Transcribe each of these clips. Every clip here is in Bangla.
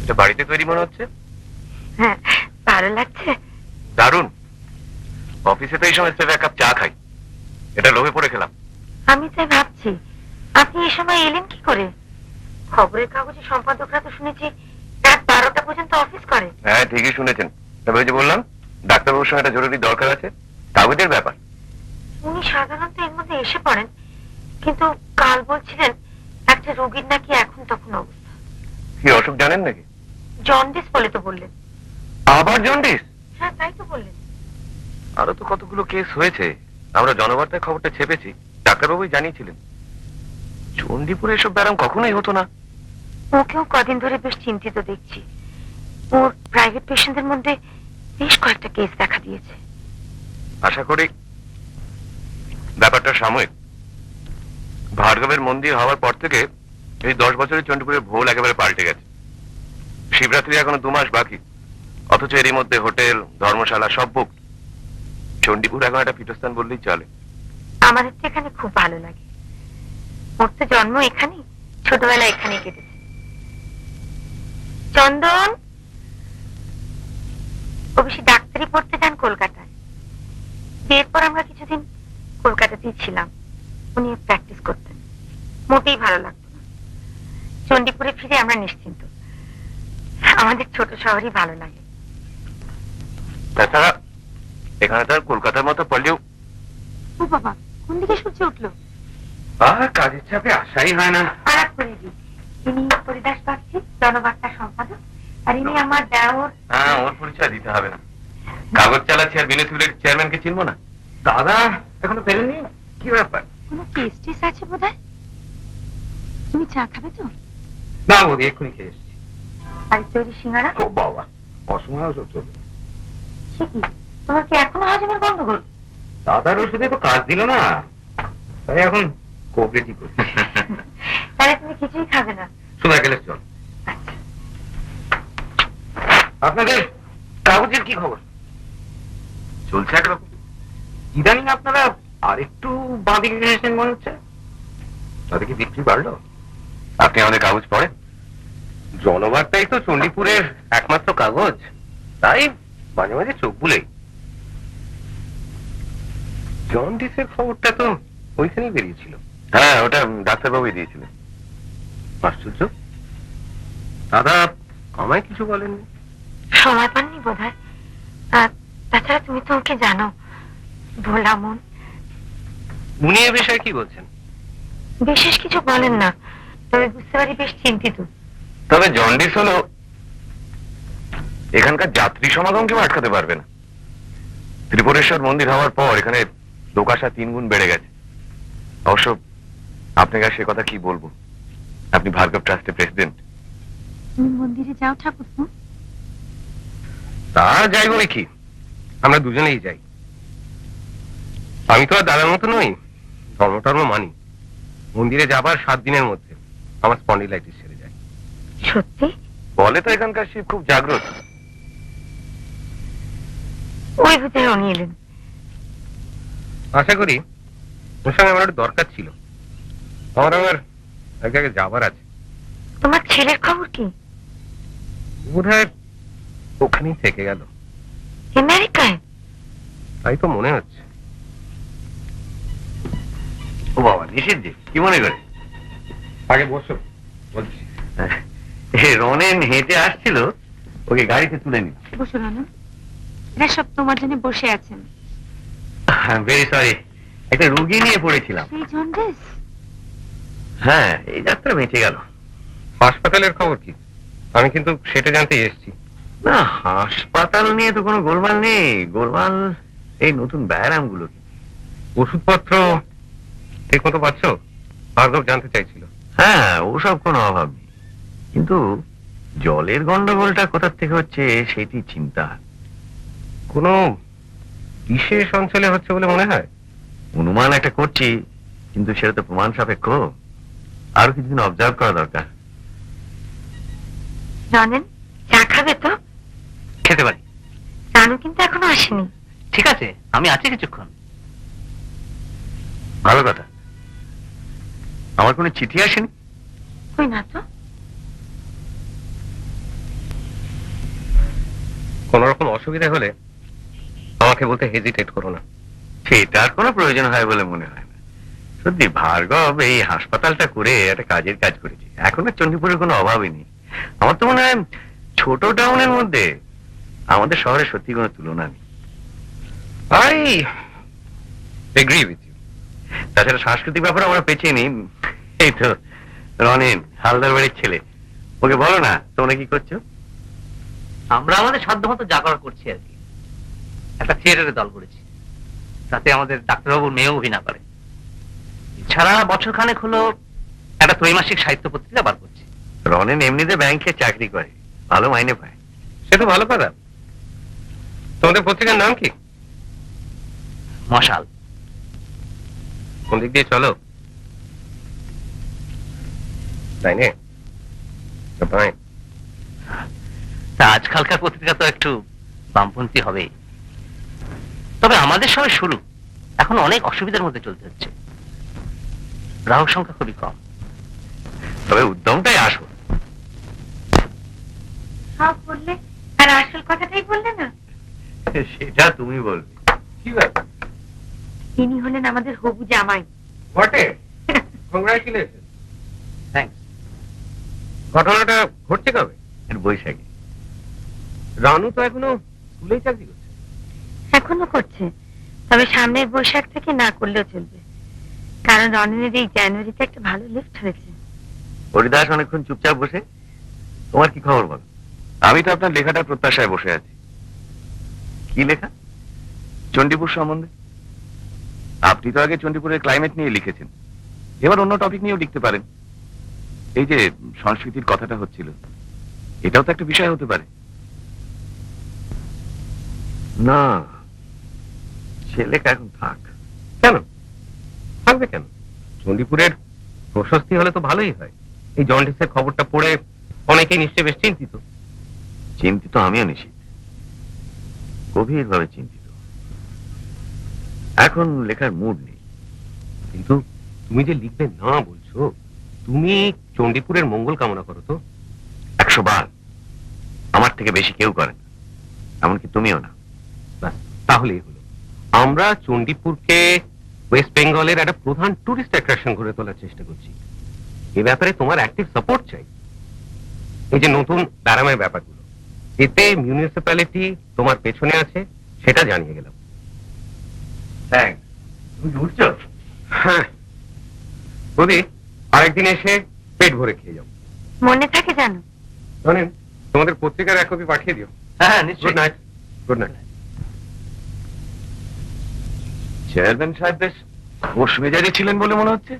এটা বাড়িতে তৈরি মনে হচ্ছে। হ্যাঁ, ভালো লাগছে। দারুণ। অফিসে তো এই সময় এক কাপ চা খাই, এটা লোভে পড়ে খেলাম। আমি তাই ভাবছি আপনি এই সময় এলেন কি করে? খবরের কাগজে সম্পাদকরা তো শুনেছি রাত 12টা পর্যন্ত অফিস করে। হ্যাঁ, ঠিকই শুনেছেন। তবে ওই যে বললাম, ডাক্তারবাবুর সঙ্গে একটা জরুরি দরকার আছে, কাগজের ব্যাপার। উনি সাধারণত এর মধ্যে এসে পড়েন, কিন্তু কাল বলছিলেন একটা রোগীর নাকি এখন তখন অবস্থা। কি অসুখ জানেন নাকি? জন্ডিস বলে তো বললেন। আবার জন্ডিস? হ্যাঁ, তাই তো বললেন। আরো তো কতগুলো কেস হয়েছে, আমরা জনবার্তায় খবরটা ছেপেছি, ডাক্তারবাবুই জানিয়েছিলেন। চণ্ডীপুরে এসব ব্যারাম কখনোই হতো না। ওকেও কদিন ধরে বেশ চিন্তিত দেখছি। ওর প্রাইভেট পেশেন্টদের মধ্যে বেশ কয়েকটা কেস দেখা দিয়েছে। আশা করি ব্যাপারটা সাময়িক। ভার্গবের মন্দির হওয়ার পর থেকে এই 10 বছরের চণ্ডীপুরের ভোল একেবারে পাল্টে গেছে। শিবরাত্রি এখনো 2 মাস বাকি, অথচ এরই মধ্যে হোটেল, ধর্মশালা সব বুক। চণ্ডীপুর এখন একটা পীঠস্থান বললেই চলে। আমাদের তো এখানে খুব ভালো লাগে। ওর তো জন্ম এখানেই, ছোটবেলা এখানেই কেটেছে। চন্দন, ও বেশি ডাক্তারি পড়তে যান কলকাতায়। বিয়ের পর আমরা কিছুদিন কলকাতাতেই ছিলাম। উনি প্র্যাকটিস করতেন, মোটেই ভালো লাগতো না। চণ্ডীপুরে ফিরে আমরা নিশ্চিন্ত। আমাদের ছোট শহরই ভালো লাগে। তাছাড়া এখানে তো আর কলকাতার মতো পড়লেও। ও বাবা, কোন দিকে সূর্য উঠলো? আর কাজের চাপে আসাই হয় না। খারাপ করে দিই। ইনি হরিদাস বাগচি, জনবার্তা সম্পাদক, আর ইনি আমার দেওর। হ্যাঁ, ওর পরিচয় দিতে হবে না। কাগজ চালাচ্ছি আর বিনে সিভিলের চেয়ারম্যানকে চিনবো না? দাদা এখনো ফেরেননি? কি ব্যাপার? কোনো কেস টেস আছে বোধ হয়। তুমি চা খাবে তো? না বৌদি, এক্ষুনি খেয়ে এসছি। আর তৈরি সিঙ্গারা? ও বাবা, অসময় ওষুধ চলবে। সে কি, তোমার কি এখনো হজমের গন্ডগোল? দাদার ওষুধে তো কাজ দিল না, তাই এখন কোঅপারেটিভ করছি। তাহলে তুমি কিছুই খাবে না? শোনা গেলে চল। আপনাদের কাগজের কি খবর? চলছে একরকম। ইদানিং আপনারা আর একটু বাঁদিকে গেছেন মনে হচ্ছে। তাতে কি বিক্রি বাড়লো? আপনি আমাদের কাগজ পড়েন? জনবার্তাই তো চণ্ডীপুরের একমাত্র কাগজ, তাই মাঝে মাঝে চোখ বুলেই। জন্ডিসের খবরটা তো ওইখানেই বেরিয়েছিল। হ্যাঁ, ওটা ডাক্তারবাবুই দিয়েছিলেন। আশ্চর্য, দাদা আমায় কিছু বলেননি। সময় পাননি বোধ হয়। আর তাছাড়া তুমি তো ওকে জানো, ভোলা মন। উনি এ বিষয়ে কি বলছেন? বিশেষ কিছু বলেন না, তবে বুঝতে পারি বেশ চিন্তিত। তবে জন্ডিস হলো এখানকার যাত্রী সমাগম কেউ আটকাতে পারবে না। ত্রিপুরেশ্বর মন্দির হওয়ার পর এখানে লোক আসা 3 গুণ বেড়ে গেছে। অবশ্য আপনাকে আর সে কথা কি বলবো, আপনি ভার্গব ট্রাস্টের প্রেসিডেন্ট। তুমি মন্দিরে যাও ঠাকুরপো? তা যাই বলে কি, আমরা দুজনেই যাই। আমি তো আর দাদার মতো নই, ধর্ম মানি। মন্দিরে যাবার 7 দিনের মধ্যে আমার স্পন্ডিলাইটিস সেরে যায়। সত্যি? বলে তো এখানকার শিব খুব জাগ্রত। ওই ভূতের উনি এলেন। আশা করি ওর সঙ্গে আমার একটু দরকার ছিল। আমার এক জায়গায় যাবার আছে। তোমার ছেলের খবর কি? বোধহয় ওখানেই থেকে গেল। আমেরিকায়? তাই তো মনে হচ্ছে। ও বাবা, নিষেধ যে কি মনে করে? আগে বসো, বলছি। রনেন হেঁটে আসছিল, ওকে গাড়িতে তুলে নিল। বসো রানু, এরা সব তোমার জন্য বসে আছেন। ভেরি সরি, একটা রুগী নিয়ে পড়েছিলাম। সেই জন্ডিস? হ্যাঁ, এই যাত্রা বেঁচে গেল। হাসপাতালের খবর কি? আমি কিন্তু সেটা জানতে এসেছি। না, হাসপাতাল নিয়ে তো কোনো গোলমাল নেই। গোলমাল এই নতুন ব্যায়াম গুলো। ওষুধপত্র ঠিক মতো পাচ্ছ? ভার্গব জানতে চাইছিল। হ্যাঁ, ওসব কোনো অভাব নেই, কিন্তু জলের গন্ডগোলটা কোথা থেকে হচ্ছে সেটি চিন্তা। কোনো বিশেষ অঞ্চলে হচ্ছে বলে মনে হয়। অনুমান একটা করছি, কিন্তু সেটা তো প্রমাণ সাপেক্ষ। আরো কিছুদিন অবজার্ভ করা দরকার। জানেন, চা খাবে তো? খেতে পারি। রানু কিন্তু এখনো আসেনি। ঠিক আছে, আমি আছি কিছুক্ষণ। ভালো কথা। আমার কোনো চিঠি আসেনি? কই না তো। কোন রকম অসুবিধা হলে আমাকে বলতে হেজিটেট করো না। সেটার কোনো প্রয়োজন হয় বলে মনে হয় না। সত্যি ভার্গব এই হাসপাতালটা করে একটা কাজের কাজ করেছে, এখন আর চণ্ডীপুরের কোনো অভাবই নেই। আমার তো মনে হয় ছোট টাউনের মধ্যে আমাদের শহরে সত্যি কোনো তুলনা নেই। I agree with you. তাছাড়া সাংস্কৃতিক ব্যাপারে আমরা পেছিয়ে নিই। এই তো রনেন হালদার বাড়ির ছেলে, ওকে বলো না তোমরা কি করছো? আমরা আমাদের সাধ্যমতো যা করার করছি আর কি। একটা থিয়েটারের দল করেছি, তাতে আমাদের ডাক্তারবাবুর মেয়েও অভিনয় করে। এছাড়া বছর খানেক হলো একটা ত্রৈমাসিক সাহিত্য পত্রিকা বার করছি। রনেন এমনিতে ব্যাংকে চাকরি করে, ভালো মাইনে পায়। সে তো ভালো কথা। তোমাদের পত্রিকার নাম কি? মশাল। কোন দিক দিয়ে চলো? তাই নে ভাই, তা আজকালকার পত্রিকা তো একটু বামপন্থী হবেই, তবে আমাদের সময় শুরু, এখন অনেক অসুবিধার মধ্যে চলতে হচ্ছে। গ্রাহক সংখ্যা খুবই কম। তবে উদ্যমটাই আসল। সব বললে আর আসল কথাটাই বললে না। সেটা তুমি বলবে। কি ব্যাপার? তিনি হলেন আমাদের হবু জামাই। বটে, কংগ্রাচুলেশন। থ্যাঙ্কস। ঘটনাটা ঘটছে কবে? এর বৈশাখে। রানু তো এখনো স্কুলেই চাকরি করছে। এখনো করছে, তবে সামনের বৈশাখ থেকে না করলেও চলবে, কারণ রনেনের এই জানুয়ারিতে একটা ভালো লিফট হয়েছে। হরিদাস অনেকক্ষণ চুপচাপ বসে। তোমার কি খবর বল? আমি তো আপনার লেখাটার প্রত্যাশায় বসে আছি। কি লেখা? চণ্ডীপুর সম্বন্ধে। আপনি তো আগে চণ্ডীপুরের ক্লাইমেট নিয়ে লিখেছেন, এবার অন্য টপিক নিয়েও লিখতে পারেন। এই যে সংস্কৃতির কথাটা হচ্ছিল, এটাও তো একটা বিষয় হতে পারে। না, সে লেখা এখন থাক। কেন থাকবে? কেন? চণ্ডীপুরের প্রশস্তি হলে তো ভালোই হয়। এই জন্ডিসের খবরটা পড়ে অনেকেই নিশ্চয়ই বেশ চিন্তিত। চিন্তিত আমিও নিশ্চিত, গভীর ভাবে চিন্তিত। এখন লেখার মুড নেই। কিন্তু তুমি যে লিখবে না বলছো, তুমি চণ্ডীপুরের মঙ্গল কামনা করো তো? 100 বার। আমার থেকে বেশি কেউ করে না, এমনকি তুমিও না। ব্যাস, তাহলেই হলো। আমরা চণ্ডীপুরকে ওয়েস্ট বেঙ্গলের একটা প্রধান টুরিস্ট অ্যাট্রাকশন করে তোলার চেষ্টা করছি। এ ব্যাপারে তোমার অ্যাক্টিভ সাপোর্ট চাই। এই যে নতুন ব্যারামের ব্যাপারগুলো, এতে মিউনিসিপ্যালিটি তোমার পেছনে আছে, সেটা জানিয়ে গেলাম। তুমি উঠছো? হ্যাঁ বৌদি, আরেকদিন এসে পেট ভরে খেয়ে যাও। মনে থাকে জানো? জানেন, তোমাদের পত্রিকার এক কপি পাঠিয়ে দিও। হ্যাঁ, গুড নিশ্চয়ই। নাইট। Good night. চেয়ারম্যান সাহেব বেশ খোশ মেজাজে ছিলেন বলে মনে হচ্ছে।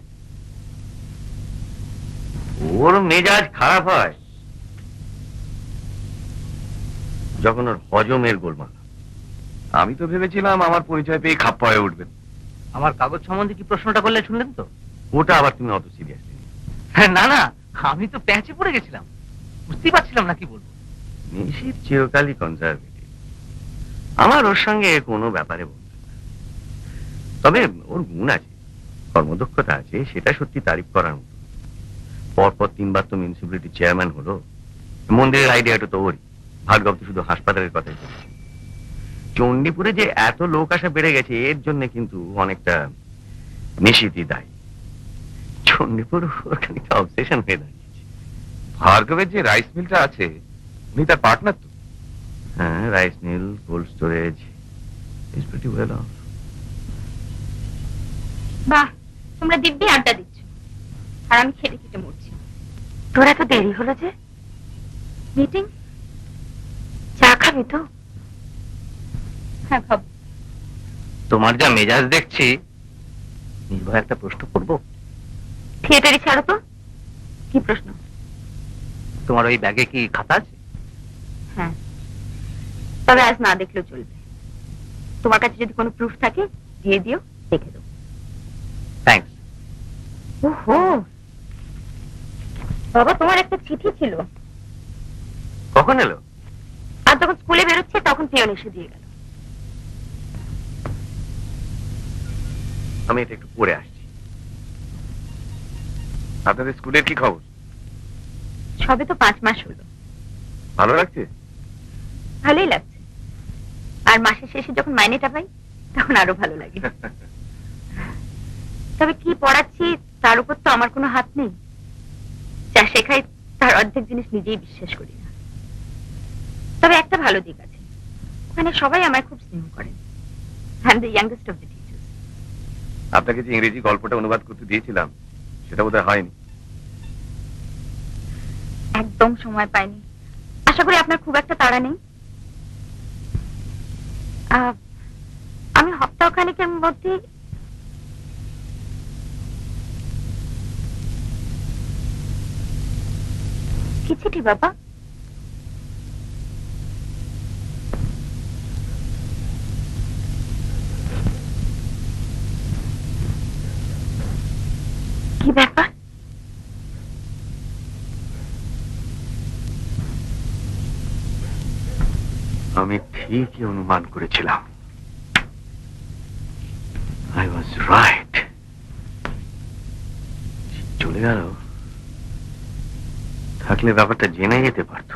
ওর মেজাজ খারাপ হয় যখন ওর হজমের গোলমাল। আমি তো ভেবেছিলাম আমার পরিচয় পেয়ে খাপ্পা হয়ে উঠবেন। আমার কাগজ সম্বন্ধে কি প্রশ্নটা করলে শুনলেন তো? ওটা আবার তুমি অত সিরিয়াস? না না, আমি তো প্যাঁচে পড়ে গেছিলাম, বুঝতেই পারছিলাম না কি বলবো। নিশিত চিরকালই কনজারভেটিভ। আমার ওর সঙ্গে কোনো ব্যাপারে বলবো না। তবে ওর গুণ আছে, কর্মদক্ষতা আছে, সেটা সত্যি তারিফ করার মতো। পরপর 3 বার তো মিউনিসিপ্যালিটি চেয়ারম্যান হলো। মন্দিরের আইডিয়াটা তো ওরই। ভার্গব তো শুধু হাসপাতালের কথাই বলছে। চণ্ডীপুরে যে এত লোক আসা বেড়ে গেছে, এর জন্য কিন্তু অনেকটা নিশিতই দায়ী। চণ্ডীপুর ওর খানিকটা অবসেশন হয়ে দাঁড়িয়েছে। ভার্গবের যে রাইস মিলটা আছে, উনি তার পার্টনার তো? হ্যাঁ, rice mill, cold storage, is pretty well off. বাহ, তোমরা দিব্যি আড্ডা দিচ্ছ, আর আমি খেটে খেটে মরছি। তোর এত দেরি হলো যে? মিটিং? চা খাবি তো? হ্যাঁ খাবো। তোমার যা মেজাজ দেখছি, নির্ভয় একটা প্রশ্ন করবো। থিয়েটারে ছাড়ো তো। কি প্রশ্ন? তোমার ওই ব্যাগে কি খাতা আছে? হ্যাঁ, তবে আজ না দেখলেও চলবে। তোমার কাছে যদি কোনো প্রুফ থাকে দিয়ে দিও, দেখে দেবো। থ্যাঙ্কস। ওহো বাবা, তোমার একটা চিঠি ছিল। কখন এলো? আর যখন স্কুলে বেরোচ্ছে তখন পিয়ন এসে দিয়ে গেল। আমি এটা একটু পড়ে আসছি। আপনাদের স্কুলের কি খবর? সবে তো 5 মাস হলো। ভালো লাগছে? ভালোই লাগছে। আর মাসের শেষে যখন মাইনেটা পাই তখন আরো ভালো লাগে। তবে কি পড়াচ্ছি তার উপর তো আমার কোনো হাত নেই। যা শেখাই তার অর্ধেক জিনিস নিজেই বিশ্বাস করি না। তবে একটা ভালো দিক আছে, ওখানে সবাই আমায় খুব স্নেহ করেন। I am the youngest of the teachers. আপনাকে যে ইংরেজি গল্পটা অনুবাদ করতে দিয়েছিলাম সেটা বোধহয় হয়নি। একদম সময় পাইনি। আশা করি আপনার খুব একটা তাড়া নেই। আমি সপ্তাহখানেকের মধ্যে কি চিঠি বাবা? কি ব্যাপার? আমি ঠিকই অনুমান করেছিলাম। I was right. চলে গেল, থাকলে ব্যাপারটা জেনে যেতে পারতো।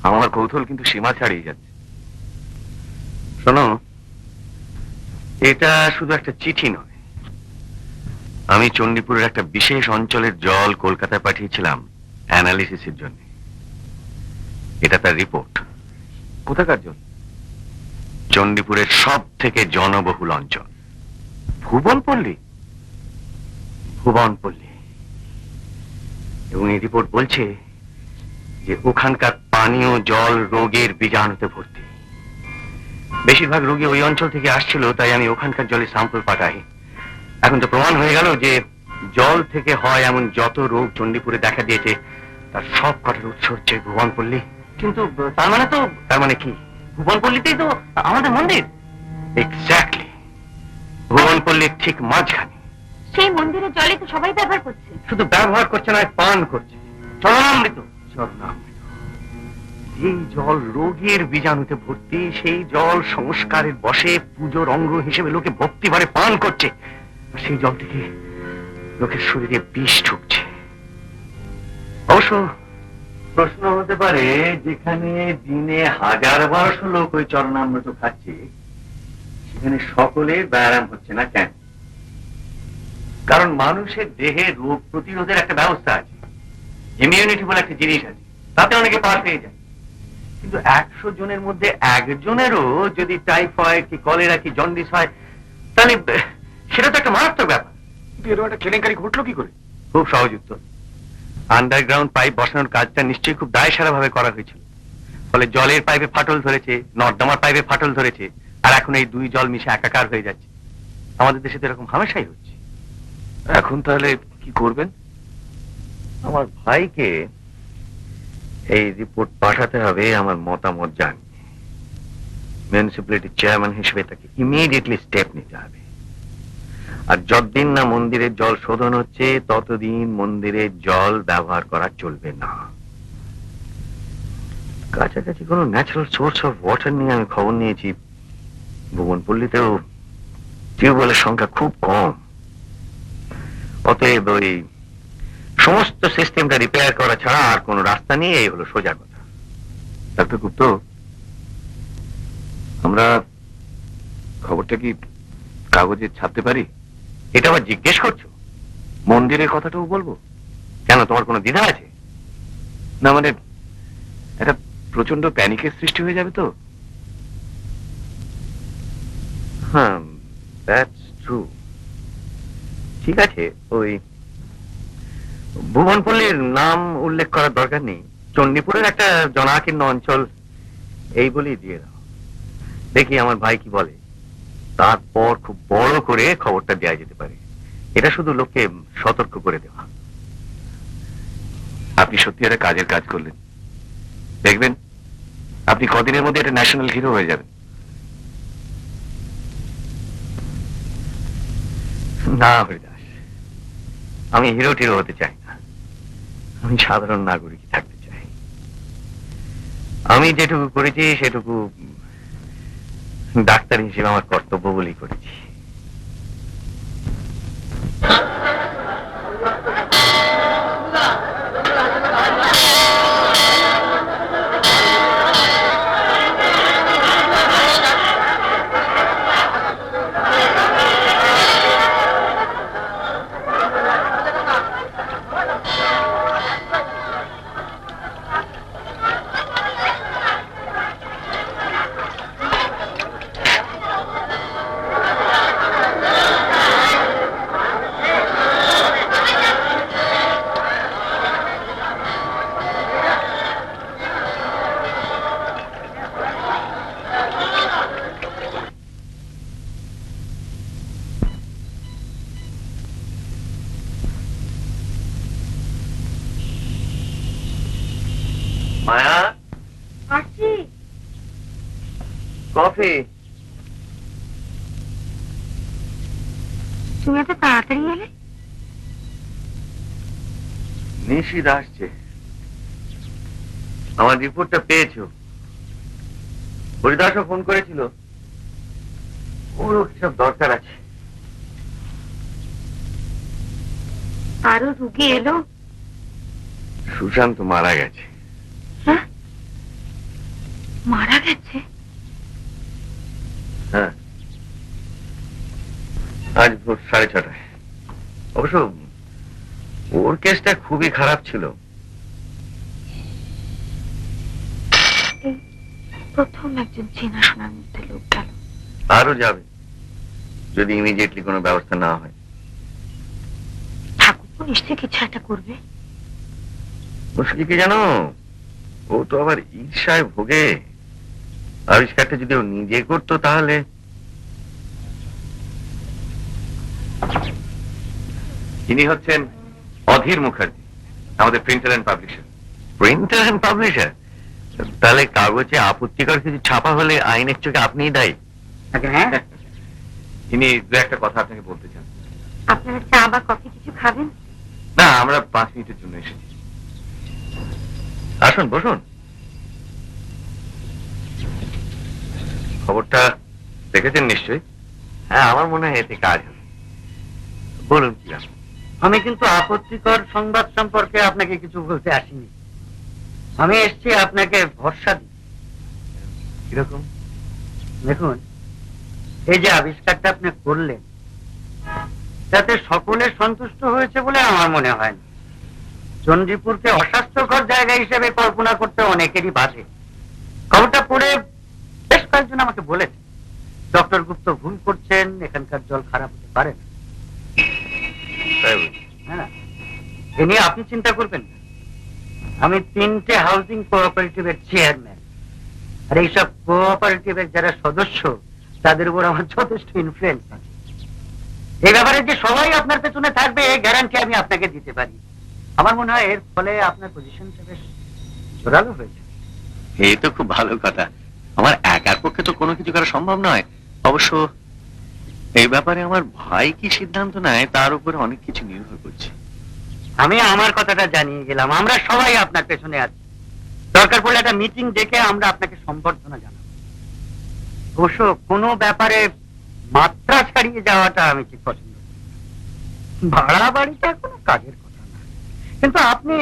আমার কৌতূহল কিন্তু সীমা ছাড়িয়ে যাচ্ছে। শোনো, এটা শুধু একটা চিঠি নয়। আমি চণ্ডীপুরের একটা বিশেষ অঞ্চলের জল কলকাতায় পাঠিয়েছিলাম অ্যানালিসিসের জন্য। এটা তার রিপোর্ট। কোথাকার জল? চণ্ডীপুরের সব থেকে জনবহুল অঞ্চল ভুবনপল্লী। ভুবনপল্লী। এবং এই রিপোর্ট বলছে যে ওখানকার পানীয় জল রোগের বীজাণুতে ভর্তি। বেশিরভাগ রোগী ওই অঞ্চল থেকে আসছিল, তাই আমি ওখানকার জলে স্যাম্পল পাঠাই। এখন তো প্রমাণ হয়ে গেল যে জল থেকে হয় এমন যত রোগ চণ্ডীপুরে দেখা দিয়েছে তার সব কটার উৎস হচ্ছে ভুবনপল্লী। কিন্তু তার মানে কি ভুবনপল্লীতেই তো আমাদের মন্দির? এক্স্যাক্টলি, ভুবনপল্লীর ঠিক মাঝখানে। সেই মন্দিরের জলে তো সবাই ব্যবহার করছে। শুধু ব্যবহার করছে না, পান করছে। চরণামৃত। চরণামৃত। এই জল রোগের বীজাণুতে ভর্তি। সেই জল সংস্কারের বশে পুজোর অঙ্গ হিসেবে লোকে ভক্তি ভরে পান করছে। আর সেই জল থেকে লোকের শরীরে বিষ ঢুকছে। অবশ্য প্রশ্ন হতে পারে, যেখানে দিনে 1000-1200 লোক ওই চরণামৃত খাচ্ছে, সেখানে সকলের ব্যায়াম হচ্ছে না কেন? কারণ মানুষের দেহে রোগ প্রতিরোধের একটা ব্যবস্থা আছে, ইমিউনিটি বলে একটা জিনিস আছে, তাতে অনেকে পার পেয়ে যায়। কিন্তু 100 জনের মধ্যে একজনেরও যদি টাইফয়েড কি কলেরা কি জন্ডিস হয়, তাহলে সেটা তো একটা মারাত্মক ব্যাপার। কিন্তু এরকম একটা কেলেঙ্কারি ঘটলো কি করে? খুব সহজ উত্তর। আন্ডারগ্রাউন্ড পাইপ বসানোর কাজটা নিশ্চয়ই খুব দায়সারা ভাবে করা হয়েছিল। ফলে জলের পাইপে ফাটল ধরেছে, নর্দমার পাইপে ফাটল ধরেছে, আর এখন এই দুই জল মিশে একাকার হয়ে যাচ্ছে। আমাদের দেশে তো এরকম হামেশাই হচ্ছে। এখন তাহলে কি করবেন? আমার ভাইকে এই রিপোর্ট পাঠাতে হবে আমার মতামত জানিয়ে। মিউনিসিপ্যালিটির চেয়ারম্যান হিসেবে তাকে ইমিডিয়েটলি স্টেপ নিতে হবে। আর যতদিন না মন্দিরের জল শোধন হচ্ছে ততদিন মন্দিরের জল ব্যবহার করা চলবে না। কাছাকাছি কোনো ন্যাচারাল সোর্স অফ ওয়াটার নিয়ে আমি খবর নিয়েছি। ভুবনপল্লীতেও টিউবওয়েলের সংখ্যা খুব কম। অতএব ওই সমস্ত সিস্টেমটা রিপেয়ার করা ছাড়া আর কোনো রাস্তা নেই, এই হলো সোজা কথা। ডাক্তার গুপ্ত, আমরা খবরটা কি কাগজে ছাপতে পারি? এটা আবার জিজ্ঞেস করছো? মন্দিরের কথাটাও বলবো? কেন, তোমার কোনো দ্বিধা আছে? না মানে একটা প্রচন্ড প্যানিকের সৃষ্টি হয়ে যাবে তো। হ্যাঁ, দ্যাটস ট্রু। ঠিক আছে, ওই ভুবনপল্লীর নাম উল্লেখ করার দরকার নেই। চণ্ডীপুরের একটা জনাকীর্ণ অঞ্চল এই বলেই দিয়ে দাও। দেখি আমার ভাই কি বলে। তারপর খুব বড় করে খবরটা দেওয়া যেতে পারে। এটা শুধু লোককে সতর্ক করে দেওয়া। আপনি সত্যি একটা কাজের কাজ করলেন। দেখবেন আপনি কদিনের মধ্যে একটা ন্যাশনাল হিরো হয়ে যাবেন। না হরিদাস, আমি হিরো টিরো হতে চাই না। আমি সাধারণ নাগরিকই থাকতে চাই। আমি যেটুকু করেছি সেটুকু ডাক্তার হিসেবে আমার কর্তব্য বলেই করেছি। মায়া, আসছি। কফি। তুমি এত তাড়াতাড়ি এলে? নিশিত আসছে। আমার রিপোর্টটা পেয়েছো? হরিদাসও ফোন করেছিল, ওরও সব দরকার আছে। আরো রুগী এলো? সুশান্ত মারা গেছে। হ্যাঁ, মারা গেছে? হ্যাঁ, আজ ভোর 6:30। অবশ্য ওর কেসটা খুবই খারাপ ছিল। এই প্রথম একজন চেনাশোনার মধ্যে লোক গেল। আরো যাবে যদি ইমিডিয়েটলি কোনো ব্যবস্থা না হয়। ঠাকুর নিশ্চয়ই কিছু একটা করবে। মুশকিল কি জানো, ও তো আবার ঈর্ষায় ভোগে। আবিষ্কারটা যদি ও নিজে করতো তাহলে। ইনি হচ্ছেন অধীর মুখার্জি, আমাদের printer and publisher. Printer and publisher? তাহলে কাগজে আপত্তিকর কিছু ছাপা হলে আইনের চোখে আপনিই দায়ী। হ্যাঁ, ইনি দু একটা কথা আপনাকে বলতে চান। আপনারা চা বা কফি কিছু খাবেন? না, আমরা 5 মিনিটের জন্য এসেছি। আসুন, বসুন। খবরটা দেখেছেন নিশ্চয়ই? হ্যাঁ, আমার মনে হয় এতে কাজ হবে। বলুন কি ব্যাপার? আমি কিন্তু আপত্তিকর সংবাদ সম্পর্কে আপনাকে কিছু বলতে আসিনি। আমি এসেছি আপনাকে ভরসা দিই। কিরকম? দেখুন, এই যে আবিষ্কারটা আপনি করলেন তাতে সকলে সন্তুষ্ট হয়েছে বলে আমার মনে হয় না। চণ্ডীপুরকে অস্বাস্থ্যকর জায়গা হিসেবে কল্পনা করতে অনেকেরই বাধে। খবরটা পড়ে বেশ কয়েকজন আমাকে বলেছে ডক্টর গুপ্ত ভুল করছেন, এখানকার জল খারাপ হতে পারে না। তাই বুঝি? হ্যাঁ, এ নিয়ে আপনি চিন্তা করবেন না। আমি 3টে হাউজিং কোঅপারেটিভের চেয়ারম্যান, আর এইসব কোঅপারেটিভের যারা সদস্য তাদের উপর আমার যথেষ্ট ইনফ্লুয়েন্স আছে। এই ব্যাপারে যে সবাই আপনার পেছনে থাকবে এই গ্যারান্টি আমি আপনাকে দিতে পারি। আমার মনে হয় এর ফলে আপনার পজিশনটা বেশ জোরালো হয়েছে। এই তো খুব ভালো কথা। আমার একার পক্ষে তো কোনো কিছু করা সম্ভব নয়। অবশ্য এই ব্যাপারে আমার ভাই কি সিদ্ধান্ত নেয় তার উপরে অনেক কিছু নির্ভর করছে। আমি আমার কথাটা জানিয়ে গেলাম, আমরা সবাই আপনার পেছনে আছি। দরকার পড়লে একটা মিটিং ডেকে আমরা আপনাকে সম্বর্ধনা জানাবো। অবশ্য কোনো ব্যাপারে মাত্রা ছাড়িয়ে যাওয়াটা আমি ঠিক পছন্দ করি না। ভাড়া বাড়িটা কোনো কাজের কথা না, কিন্তু আপনি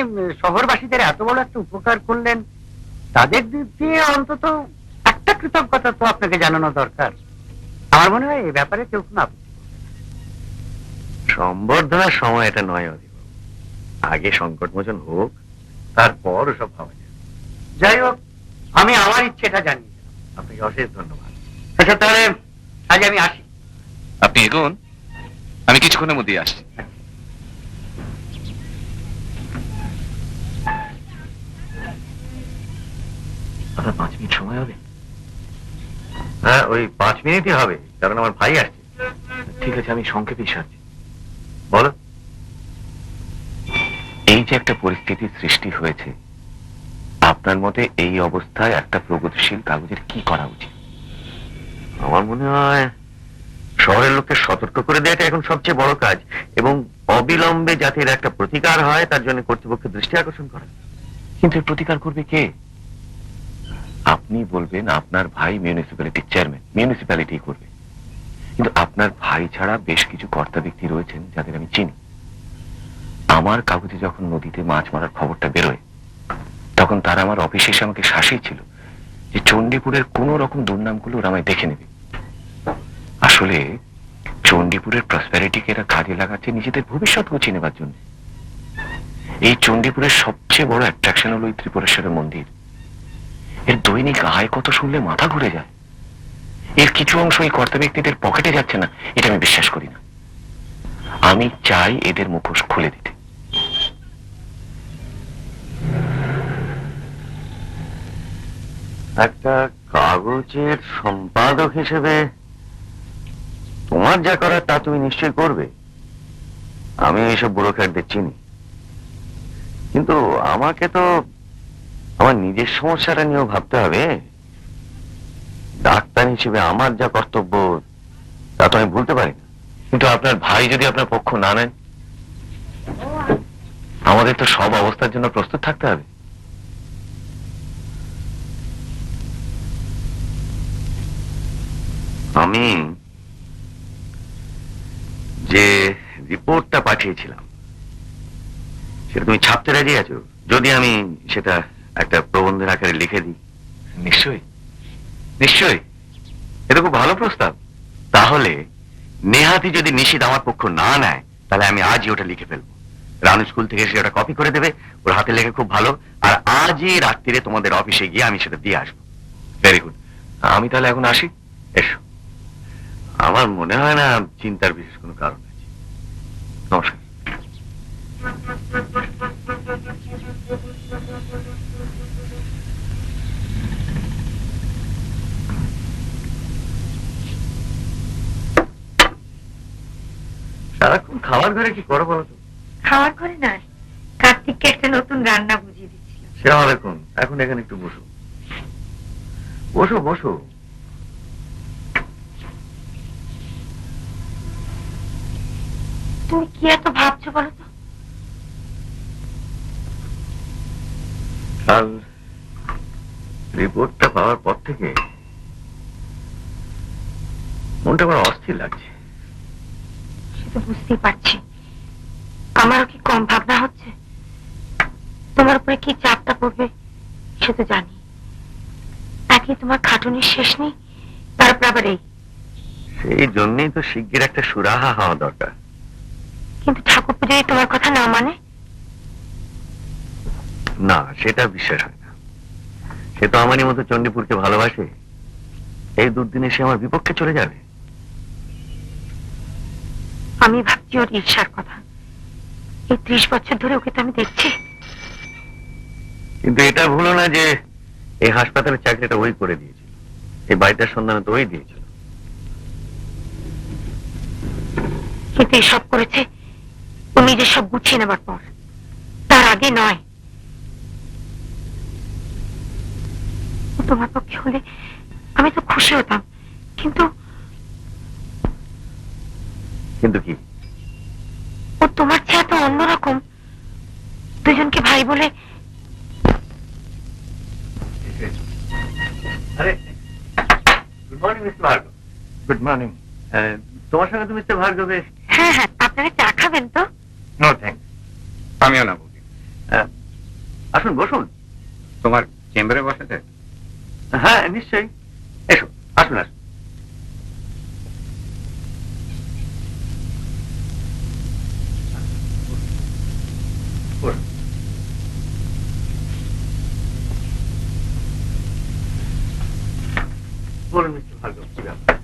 শহরবাসীদের এত বড় একটা উপকার করলেন, তাদের দিক দিয়ে অন্তত একটা কৃতজ্ঞতা তো আপনাকে জানানো দরকার। আমার মনে হয় এই ব্যাপারে কেউ কোনো আপত্তি করবে না। সম্বর্ধনার সময় এটা নয় অধিবাবু। আগে সংকটমোচন হোক, তারপর সব ভাবা যায়। যাই হোক, আমি আমার ইচ্ছেটা জানিয়ে দিলাম। আপনাকে অশেষ ধন্যবাদ। আচ্ছা, তাহলে আজ আমি আসি। আপনি এগোন, আমি কিছুক্ষণের মধ্যেই আসছি। আপনার 5 মিনিট সময় হবে? হ্যাঁ, ওই 5 মিনিটই হবে, কারণ আমার ভাই আসছে। ঠিক আছে, আমি সংক্ষেপেই সারছি। বলো। এই যে একটা পরিস্থিতির সৃষ্টি হয়েছে, আপনার মতে এই অবস্থায় একটা প্রগতিশীল কাগজের কি করা উচিত? আমার মনে হয় শহরের লোককে সতর্ক করে দেওয়াটা এখন সবচেয়ে বড় কাজ, এবং অবিলম্বে যাতে এর একটা প্রতিকার হয় তার জন্য কর্তৃপক্ষের দৃষ্টি আকর্ষণ করা। কিন্তু এর প্রতিকার করবে কে? আপনি বলবেন আপনার ভাই মিউনিসিপ্যালিটির চেয়ারম্যান, মিউনিসিপ্যালিটি করবে। কিন্তু আপনার ভাই ছাড়া বেশ কিছু কর্তা ব্যক্তি রয়েছেন যাদের আমি চিনি। আমার কাগজে যখন নদীতে মাছ মারার খবরটা বেরোয়, তখন তারা আমার অফিসে এসে আমাকে শাসিয়েছিল যে চণ্ডীপুরের কোন রকম দুর্নামগুলো ওরা আমায় দেখে নেবে। আসলে চণ্ডীপুরের প্রসপ্যারিটিকে এরা কাজে লাগাচ্ছে নিজেদের ভবিষ্যৎ গুছিয়ে নেবার জন্য। এই চণ্ডীপুরের সবচেয়ে বড় অ্যাট্রাকশন হলো এই ত্রিপুরেশ্বরের মন্দির। এর দৈনিক আয় কত শুনলে মাথা ঘুরে যায়। এর কিছু অংশ এই কর্তা ব্যক্তিদের পকেটে যাচ্ছে না, এটা আমি বিশ্বাস করি না। আমি চাই এদের মুখোশ খুলে দিতে। একটা কাগজের সম্পাদক হিসেবে তোমার যা করার তা তুমি নিশ্চয়ই করবে। আমি এইসব ব্যুরোক্র্যাটদের চিনি, কিন্তু আমাকে তো আমার নিজের সমস্যাটা নিয়েও ভাবতে হবে। ডাক্তার হিসেবে আমার যা কর্তব্য তা তো আমি ভুলতে পারি না। কিন্তু আপনার ভাই যদি আপনার পক্ষ না নেন, আমাদের তো সব অবস্থার জন্য প্রস্তুত থাকতে হবে। আমি যে রিপোর্টটা পাঠিয়েছিলাম সেটা তুমি ছাপতে রাজি আছো? যদি আমি সেটা একটা প্রবন্ধের আকারে লিখে দিই? নিশ্চয়ই, নিশ্চয়ই, এটা খুব ভালো প্রস্তাব। তাহলে নেহাতি যদি নিশিত আমার পক্ষ না নেয়, তাহলে আমি আজই ওটা লিখে ফেলবো। রানু স্কুল থেকে এসে ওটা কপি করে দেবে, ওর হাতে লেখে খুব ভালো, আর আজই রাত্রিরে তোমাদের অফিসে গিয়ে আমি সেটা দিয়ে আসবো। Very good. আমি তাহলে এখন আসি। এসো। আমার মনে হয় না চিন্তার বিশেষ কোনো কারণ আছে। নমস্কার। সারাক্ষণ খাওয়ার ঘরে কি করো বলো তো? খাওয়ার ঘরে নয়, কার্তিককে একটা নতুন রান্না বুঝিয়ে দিচ্ছিলাম। সেরকম এখন এখন এখানে একটু বসো, বসো বসো। তুমি কি এত ভাবছো বলো তো? কাল রিপোর্টটা পাওয়ার পর থেকে মনটা বড় অস্থির লাগছে। সে তো বুঝতেই পারছি। আমারও কি কম ভাবনা হচ্ছে? তোমার উপরে কি চাপটা পড়বে সে তো জানি। একে তোমার খাটুনির শেষ নেই, তারপর আবার এই। সেই জন্যই তো শিগগির একটা সুরাহা হওয়া দরকার। কিন্তু ঠাকুর যদি তোমার কথা না মানে? না, সেটা বিশ্বাস হয় না। সে তো আমারই মতো চণ্ডীপুরকে ভালোবাসে। এই দুর্দিনে সে আমার বিপক্ষে চলে যাবে? আমি ভাবছি ওর ঈর্ষার কথা। এই 30 বছর ধরে ওকে তো আমি দেখছি। কিন্তু এটা ভুলো না যে এই হাসপাতালের চাকরিটা ওই করে দিয়েছিল, এই বাড়িটার সন্ধান তো ওই দিয়েছিল। কিন্তু এসব করেছে ও নিজের সব গুছিয়ে নেবার পর, তার আগে নয়। ও তোমার পক্ষে হলে আমি তো খুশি হতাম, কিন্তু কিন্তু কি? ও তোমার চেয়ে তো অন্যরকম। দুজনকে ভাই বলে। আরে, good morning mister Bhargava. Good morning. তোমার সঙ্গে তো মিস্টার ভার্গবের। হ্যাঁ হ্যাঁ, আপনারা চা খাবেন তো? নো থ্যাঙ্কস, আমিও না বলি। আসুন বসুন। তোমার চেম্বারে বসাতে? হ্যাঁ নিশ্চয়ই, এসো, আসুন আসুন। বসুন। বলুন মিস্টার ভার্গব, কি ব্যাপার?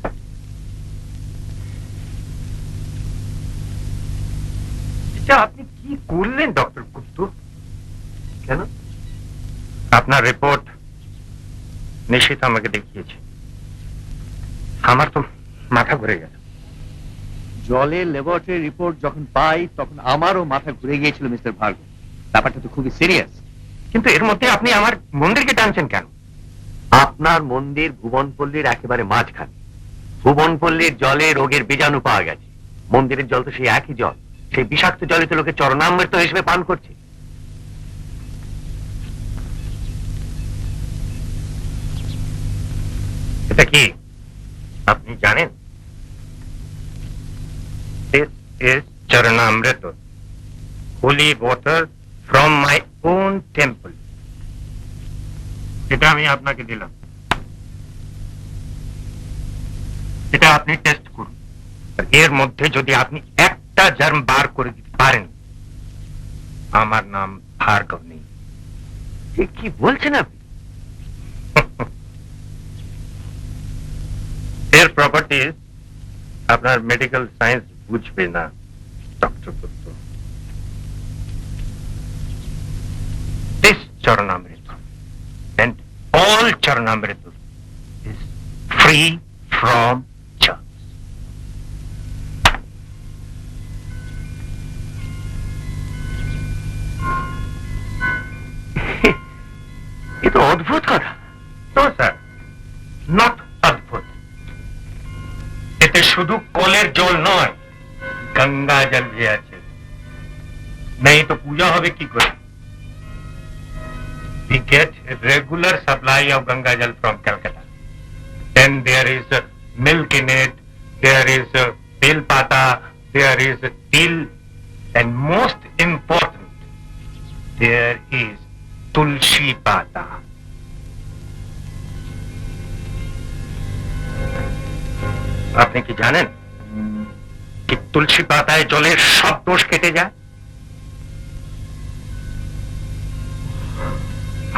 আচ্ছা, আপনি কি করলেন ডক্টর গুপ্তু? কেন? আপনার রিপোর্ট নিশ্চিত আমাকে দেখিয়েছে। আমার তো মাথা ঘুরে গেল। জলের ল্যাবরেটরি রিপোর্ট যখন পাই তখন আমারও মাথা ঘুরে গিয়েছিল মিস্টার ভার্গব। ব্যাপারটা তো খুবই সিরিয়াস। কিন্তু এর মধ্যে আপনি আমার মন্দিরকে টানছেন কেন? আপনার মন্দির ভুবনপল্লীর একেবারে মাঝখানে। ভুবনপল্লীর জলে রোগের বীজাণু পাওয়া গেছে। মন্দিরের জল তো সেই একই জল। সেই বিষাক্ত জলে তো লোকে চরণামৃত হিসেবে পান করছে। এটা কি আপনি জানেন? This is Charanamrita, holy water from my own temple. এটা আমি আপনাকে দিলাম। এটা আপনি টেস্ট করুন। আর এর মধ্যে যদি আপনি একটা জার্ম বার করে দিতে পারেন, আমার নাম ভার্গব নেই। কি বলছেন আপনি? এর প্রপার্টিজ আপনার মেডিকেল সায়েন্স বুঝবে না doctor Gupta. This Charanamrita and all Charanamrita is free from germs. এ তো অদ্ভুত কথা। তো স্যার, নট অদ্ভুত। এতে শুধু কলের জল নয়, গঙ্গা জল भी আছে। नहीं तो पूजा হবে কি করে? We get a regular supply of Ganga Jal from Calcutta. Then there is milk in it, there is bel pata, there is til, and most important, there is tulsi pata. আপনি কি জানেন কি তুলসী পাতায় জলের সব দোষ কেটে যায়?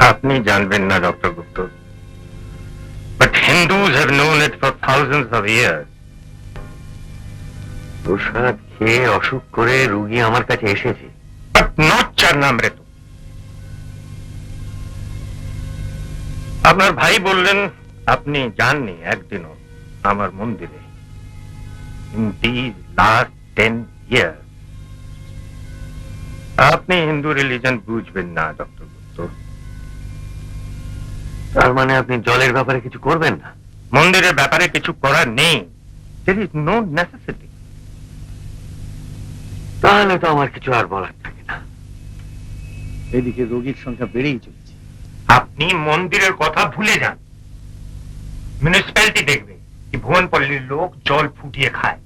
আপনি জানবেন না doctor Gupta, but Hindus have known it for thousands of years. প্রসাদ খেয়ে অসুখ করে রোগী আমার কাছে এসেছে, বাট নট চরণামৃত। আপনার ভাই বললেন আপনি যাননি একদিনও আমার মন্দিরে in these last 10 years. আপনি হিন্দু রিলিজন বুঝবেন না ডক্টর গুপ্ত। তার মানে আপনি জলের ব্যাপারে কিছু করবেন না? মন্দিরের ব্যাপারে কিছু করার নেই। There is no necessity. তাহলে তো আমার কিছু আর বলার থাকে না। এদিকে রোগীর সংখ্যা বেড়েই চলেছে। আপনি মন্দিরের কথা ভুলে যান। মিউনিসিপ্যালিটি দেখবে কি ভুবনপল্লীর লোক জল ফুটিয়ে খায়।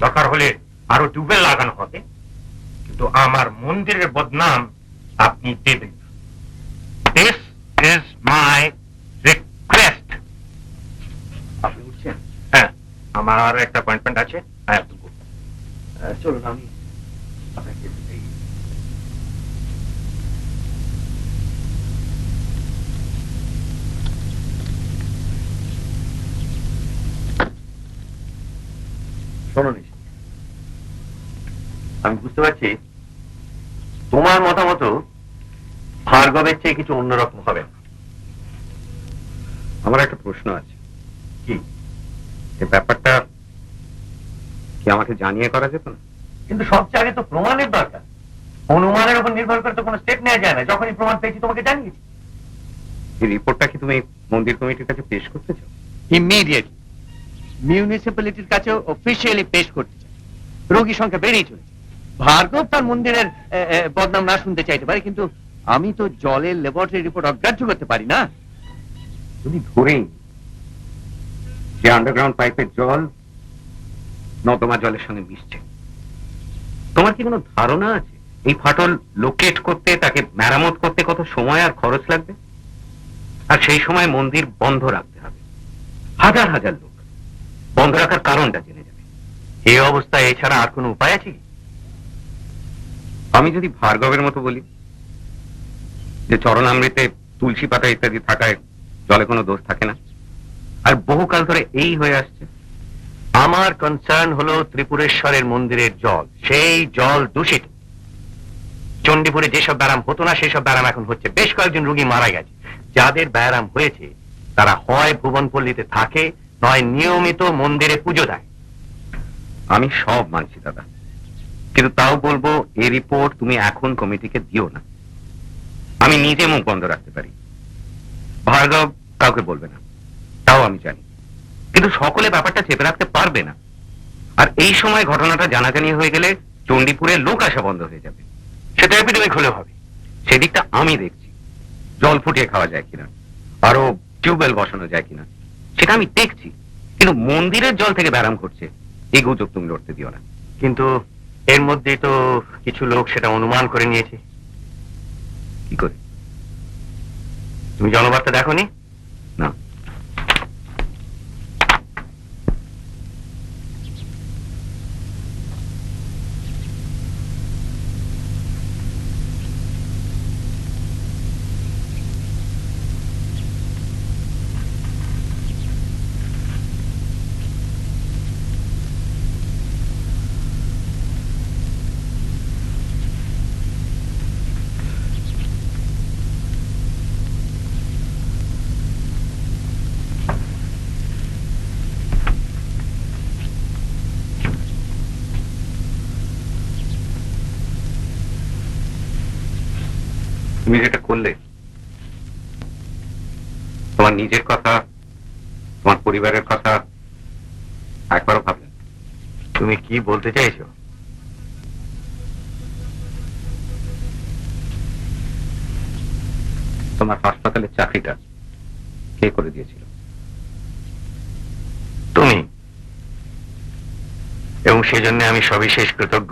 দরকার হলে আরো টিউবওয়েল লাগানো হবে, কিন্তু আমার মন্দিরের বদনাম আপনি দেবেন না। This is my request. আপনি উঠছেন? হ্যাঁ, আমার আর একটা অ্যাপয়েন্টমেন্ট আছে। হ্যাঁ, চলুন আমি আপনাকে এই শোনো নিশি, আমি বুঝতে পারছি তোমার মতামত ভার্গবের চেয়ে কিছু অন্যরকম হবে। আমার একটা প্রশ্ন আছে। কি? এই ব্যাপারটা কি আমাকে জানিয়ে করা যেত না? কিন্তু সবচেয়ে আগে তো প্রমাণের দরকার। অনুমানের উপর নির্ভর করে তো কোনো স্টেপ নেওয়া যায় না। যখনই প্রমাণ পেয়েছি তোমাকে জানিয়েছি। এই রিপোর্টটা কি তুমি মন্দির কমিটির কাছে পেশ করতে চাও? ইমিডিয়েটলি মিউনিসিপ্যালিটির কাছে অফিসিয়ালি পেশ করতে চাই। রোগী সংখ্যা বেড়েই চলেছে। ভার্গব তার মন্দিরের বদনাম না শুনতে চাইতে পারে, কিন্তু আমি তো জলের ল্যাবরেটরি রিপোর্ট অগ্রাহ্য করতে পারি না। তুমি ধরেই যে আন্ডারগ্রাউন্ড পাইপের জল নর্দমা জলের সঙ্গে মিশছে, তোমার কি কোনো ধারণা আছে এই ফাটল লোকেট করতে, তাকে মেরামত করতে কত সময় আর খরচ লাগবে? আর সেই সময় মন্দির বন্ধ রাখতে হবে। হাজার হাজার লোক বন্ধ রাখার কারণটা জেনে যাবে। এই অবস্থায় এছাড়া আর কোনো উপায় আছে কি? আমি যদি ভার্গবের মতো বলি যে চরণামৃতে তুলসী পাতা ইত্যাদি থাকায় জলে কোনো দোষ থাকে না, আর বহুকাল ধরে এই হয়ে আসছে। আমার কনসার্ন হলো ত্রিপুরেশ্বরের মন্দিরের জল, সেই জল দূষিত। চণ্ডীপুরে যেসব ব্যারাম হতো না সেসব ব্যারাম এখন হচ্ছে। বেশ কয়েকজন রোগী মারা গেছে। যাদের ব্যারাম হয়েছে তারা হয় ভুবনপল্লীতে থাকে, নয় নিয়মিত মন্দিরে পুজো দেয়। আমি সব মানছি দাদা, কিন্তু তাও বলবো এই রিপোর্ট তুমি এখন কমিটিকে দিও না। আমি নিজে মুখ বন্ধ রাখতে পারি, ভার্গব কাউকে বলবে না, তাও আমি জানি। কিন্তু সকলে ব্যাপারটা চেপে রাখতে পারবে না। আর এই সময় ঘটনাটা জানাজানি হয়ে গেলে চণ্ডীপুরে লোক আসা বন্ধ হয়ে যাবে। সেটা এপিডেমিক হলেও হবে। সেদিকটা আমি দেখছি। জল ফুটিয়ে খাওয়া যায় কিনা, আরো টিউবওয়েল বসানো যায় কিনা, সেটা আমি দেখছি। কিন্তু মন্দিরের জল থেকে ব্যারাম করছে, এই গুজব তুমি লড়তে দিও না। কিন্তু এর মধ্যেই তো কিছু লোক সেটা অনুমান করে নিয়েছে। কি করে? তুমি জনবার্তা দেখোনি? না। তুমি যেটা করলে তোমার নিজের কথা, তোমার পরিবারের কথা একবারও ভাবলেন? তুমি কি বলতে চাইছো? তোমার হাসপাতালের চাকরিটা কে করে দিয়েছিল? তুমি। এবং সেজন্য আমি সবিশেষ কৃতজ্ঞ।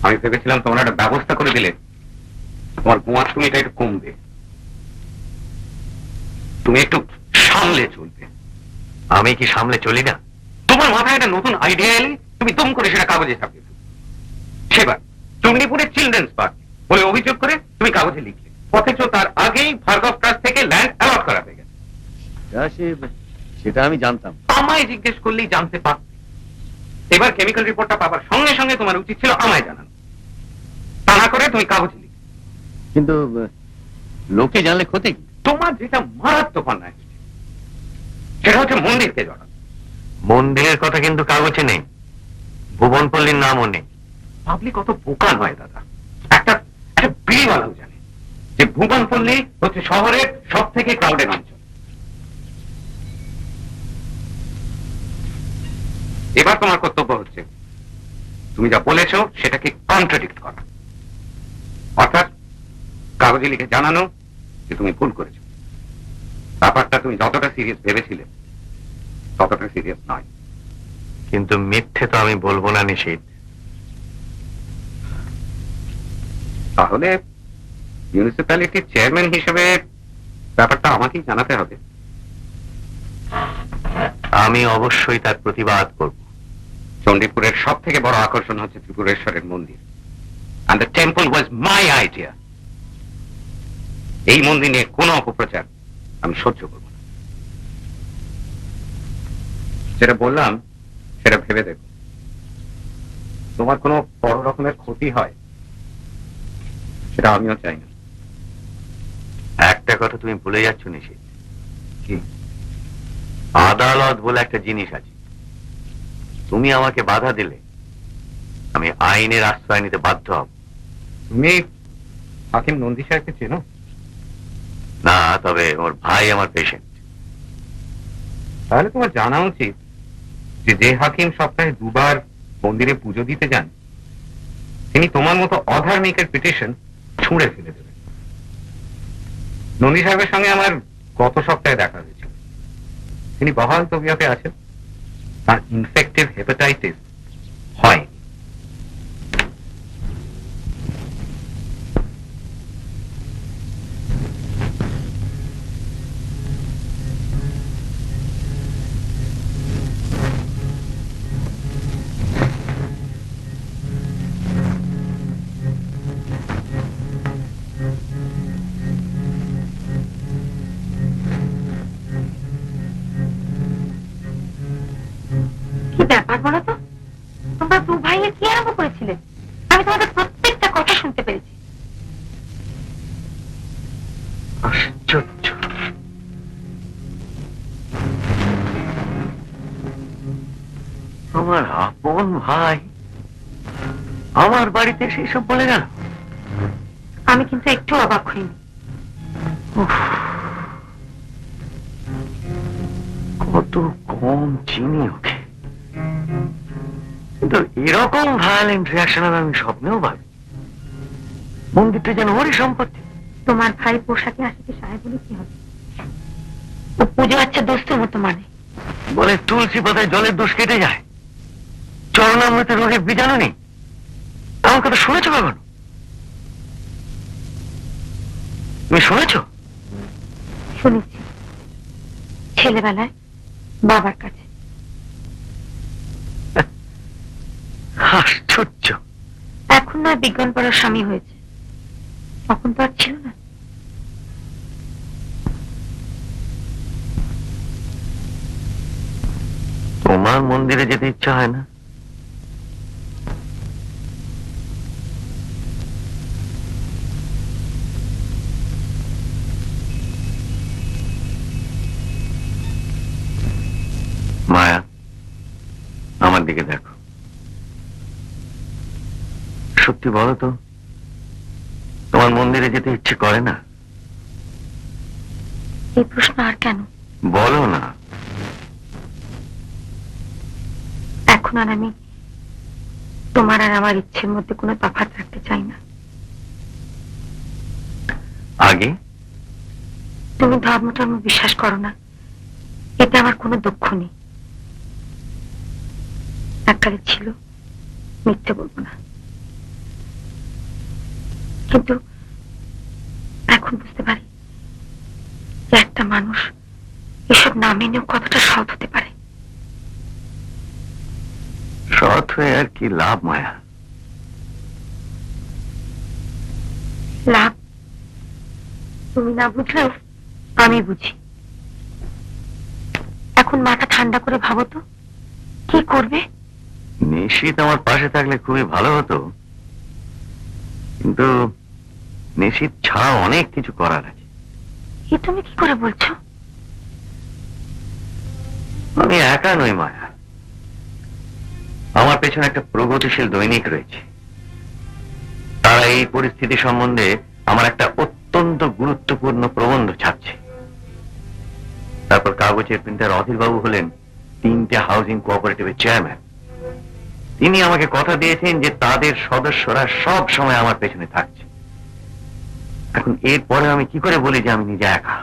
আমি ভেবেছিলাম তোমরা একটা ব্যবস্থা করে দিলে তোমার গোয়ার তুমিটা একটু কমবে, তুমি একটু সামলে চলবে। আমি কি সামলে চলি না? তোমার মাথায় একটা নতুন আইডিয়া এলে তুমি তুম করে সেটা কাগজে ছাপিয়ে দাও। সেবার চণ্ডীপুরের চিলড্রেন্স পার্ক বলে অভিযোগ করে তুমি কাগজে লিখলে, অথচ তার আগেই ভার্গব ট্রাস্ট থেকে ল্যান্ড অ্যালট করা হয়ে গেছে। সেটা আমি জানতাম। আমায় জিজ্ঞেস করলেই জানতে পারতে। এবার কেমিক্যাল রিপোর্টটা পাবার সঙ্গে সঙ্গে তোমার উচিত ছিল আমায় জানানো, তা না করে তুমি কাগজে লিখলে। কিন্তু লোকে জানলে ক্ষতি কি? তোমার যেটা মারাত্মক অন্যায় হয়েছে সেটা হচ্ছে মন্দিরকে জড়ানো। মন্দিরের কথা কিন্তু কাগজে নেই, ভুবনপল্লীর নামও নেই। পাবলিক অত বোকা নয় দাদা। একটা একটা বিড়িওয়ালাও জানে যে ভুবনপল্লী হচ্ছে শহরের সব থেকে ক্রাউডেড অঞ্চল। এবার তোমার কর্তব্য হচ্ছে তুমি যা বলেছো সেটাকে কন্ট্রাডিক্ট করা, অর্থাৎ কাগজে লিখে জানানো যে তুমি ভুল করেছো। ব্যাপারটা তুমি যতটা সিরিয়াস ভেবেছিলে ততটা সিরিয়াস নয়। কিন্তু মিথ্যে তো আমি বলবো না নিশীথ। তাহলে মিউনিসিপ্যালিটির চেয়ারম্যান হিসেবে ব্যাপারটা আমাকেই জানাতে হবে। আমি অবশ্যই তার প্রতিবাদ করব। চণ্ডীপুরের সব থেকে বড় আকর্ষণ হচ্ছে ত্রিপুরেশ্বরের মন্দির, and the temple was my idea. এই মন্দির নিয়ে কোনো অপপ্রচার আমি সহ্য করব না। যেটা বললাম সেটা ভেবে দেখো, তোমার কোনো বড় রকমের ক্ষতি হয় সেটা আমিও চাই না। একটা কথা তুমি ভুলে যাচ্ছ নিশীথ। কি? আদালত বলে একটা জিনিস আছে। তুমি আমাকে বাধা দিলে আমি আইনের আশ্রয় নিতে বাধ্য হব। তুমি হাকিম নন্দী সাহেবকে চেনো? না, তবে ওর ভাই আমার পেশেন্ট। তাহলে তোমার জানা উচিত যে যে হাকিম সপ্তাহে 2 বার মন্দিরে পুজো দিতে যান তিনি তোমার মতো অধার্মিকের পিটিশন ছুঁড়ে ফেলে দেবেন। নন্দী সাহেবের সঙ্গে আমার গত সপ্তাহে দেখা হয়েছিল। তিনি বহাল তবিয়তে আছেন, তার ইনফেক্টিভ হেপাটাইটিস হয়। কি ব্যাপার বলো তো, তোমরা 2 ভাইয়ের কি আরম্ভ করেছিলে? আমি তোমাদের প্রত্যেকটা কথা শুনতে পেরেছি। আশ্চর্য। আমার আপন ভাই আমার বাড়িতে সেই সব বলে গেল। আমি কিন্তু একটু অবাক হইনি। কত কম চিনি ওকে, কিন্তু এরকম ভায়োলেন্ট রিয়াকশন আমি স্বপ্নেও ভাবি। মন্দিরটা যেন ওরই সম্পত্তি। তোমার ভাই পোশাকে আসিতে সাহেব বলে কি হবে? ও পুজো আচ্ছা দোস্তের মতো মানে। বলে তুলসী পাতায় জলের দোষ কেটে যায়, চরণামৃতে রোগের বীজাণু নেই। আমার কথা শুনেছো কখনো? তুমি শুনেছো? শুনেছি, ছেলেবেলায় বাবার কাছে। আশ্চর্য। এখন নয় বিজ্ঞান পড়ার স্বামী হয়েছে, তখন তো আর ছিল না। তোমার মন্দিরে যেতে ইচ্ছা হয় না? মায়া, আমার দিকে দেখো। সত্যি বলো তো, তোমার মন্দিরে যেতে ইচ্ছে করে না? এই প্রশ্ন আর কেন? বলো না। এখন আর আমি তোমার আর আমার ইচ্ছের মধ্যে কোনো তফাৎ রাখতে চাই না। আগে তুমি ধর্ম টর্ম বিশ্বাস করো না, এতে আমার কোনো দুঃখ নেই। এককালে ছিল, মিথ্যে বলবো না, কিন্তু এখন বুঝতে পারি যে একটা মানুষ এসব না মেনেও কতটা সৎ হতে পারে। সৎ হয়ে আর কি লাভ মায়া? লাভ তুমি না বুঝলেও আমি বুঝি। এখন মাথা ঠান্ডা করে ভাবো তো, কি করবে? নিশিত আমার পাশে থাকলে খুবই ভালো হতো, কিন্তু নিশিত ছাড়া অনেক কিছু করার আছে। এ তুমি কি করে বলছো? আমি একা নই মায়া, আমার পেছনে একটা প্রগতিশীল দৈনিক রয়েছে। তারা এই পরিস্থিতি সম্বন্ধে আমার একটা অত্যন্ত গুরুত্বপূর্ণ প্রবন্ধ ছাপছে। তারপর কাগজের প্রিন্টার অধীর বাবু হলেন 3টে হাউজিং কোঅপারেটিভের চেয়ারম্যান। তিনি আমাকে কথা দিয়েছেন যে তাদের সদস্যরা সব সময় আমার পেছনে থাকছে। এখন এরপরে আমি কি করে বলি যে আমি নিজে একা?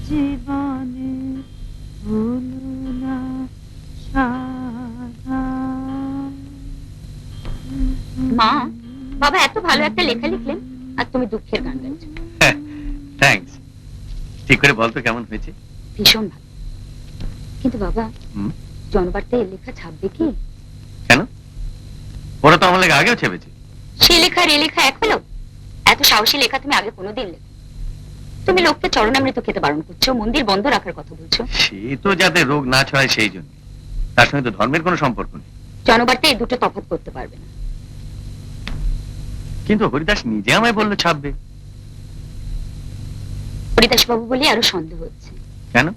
জীবনে ভুলো না সাধা। মা, বাবা এত ভালো একটা লেখা লিখলেন আর তুমি দুঃখের গান গাইছো। থ্যাঙ্কস। ঠিক করে বলতো কেমন হয়েছে? ভীষণ ভালো। কিন্তু বাবা, হুম? জনবার্তায় এই লেখা ছাপবে কি? কেন? ওরা তো আমার লেগে আগেও চেপেছে। সে লেখা আর এ লেখা এক হলো? এত সাহসী লেখা তুমি আগে কোনোদিন লেখো? তুমি লোককে চরণামৃত খেতে বারণ করছো, মন্দির বন্ধ রাখার কথা বলছো। সে তো যাতে রোগ না ছড়ায় সেই জন্য। তার সঙ্গে তো ধর্মের কোনো সম্পর্ক নেই। জনবার্তায় এই দুটো তফাৎ করতে পারবে না। কিন্তু হরিদাস নিজে আমায় বললো ছাপবে। হরিদাস বাবু বলে আরো সন্দেহ হচ্ছে। কেন?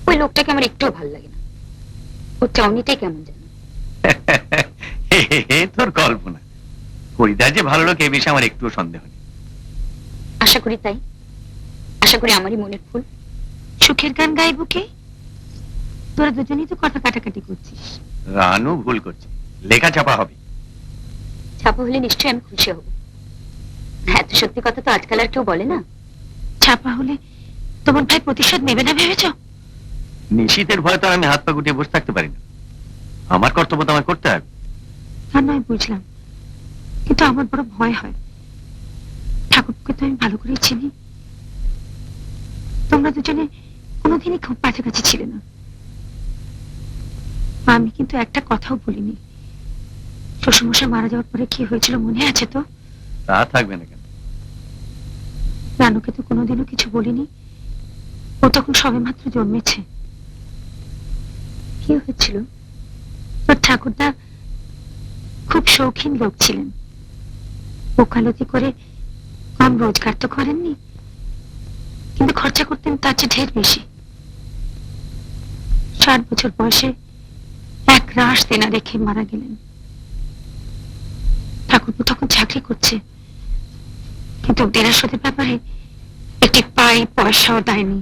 ওই লোকটাকে আমার একটুও ভালো লাগে না। ওর চাউনিটাই কেমন জানো। তোর কল্পনা। হরিদাস যে ভালো লোক এ বিষয়ে আমার একটুও সন্দেহ নেই। আশা করি তাই। আশা করি আমারই মনের ফুল। সুখের গান গাইবো কে? তোরা দুজনেই তো কথা কাটাকাটি করছিস। রানু ভুল করছে, লেখা ছাপা হবে। ছাপা হলে নিশ্চয়ই আমি খুশি হব। এত সত্যি কথা তো আজকাল আর কেউ বলে না। ছাপা হলে তোমার ভাই প্রতিশোধ নেবে না ভেবেছো? নিশীথের ভয় তো আর আমি হাত পা গুটিয়ে বসে থাকতে পারি না। আমার কর্তব্য তো আমায় করতে হবে। তা নয় বুঝলাম, কিন্তু আমার বড় ভয় হয়। ঠাকুরকে তো আমি ভালো করে চিনি। তোমরা দুজনে কোনোদিনই খুব কাছাকাছি ছিলে না। আমি কিন্তু একটা কথাও বলিনি। শ্বশুরমশাই মারা যাওয়ার পরে কি হয়েছিল মনে আছে তো? তা থাকবে না কেন? রানুকে তো কোনোদিনও কিছু বলিনি। ও তখন সবে মাত্র জন্মেছে। কি হয়েছিল? তোর ঠাকুরদা খুব শৌখিন লোক ছিলেন। ওকালতি করে কম রোজগার তো করেননি, কিন্তু খরচা করতেন তার চেয়ে ঢের বেশি। 60 বছর বয়সে এক রাশ দেনা রেখে মারা গেলেন। ঠাকুরপো তখন চাকরি করছে, কিন্তু দেনা শোধের ব্যাপারে একটি পয়সাও দেয়নি।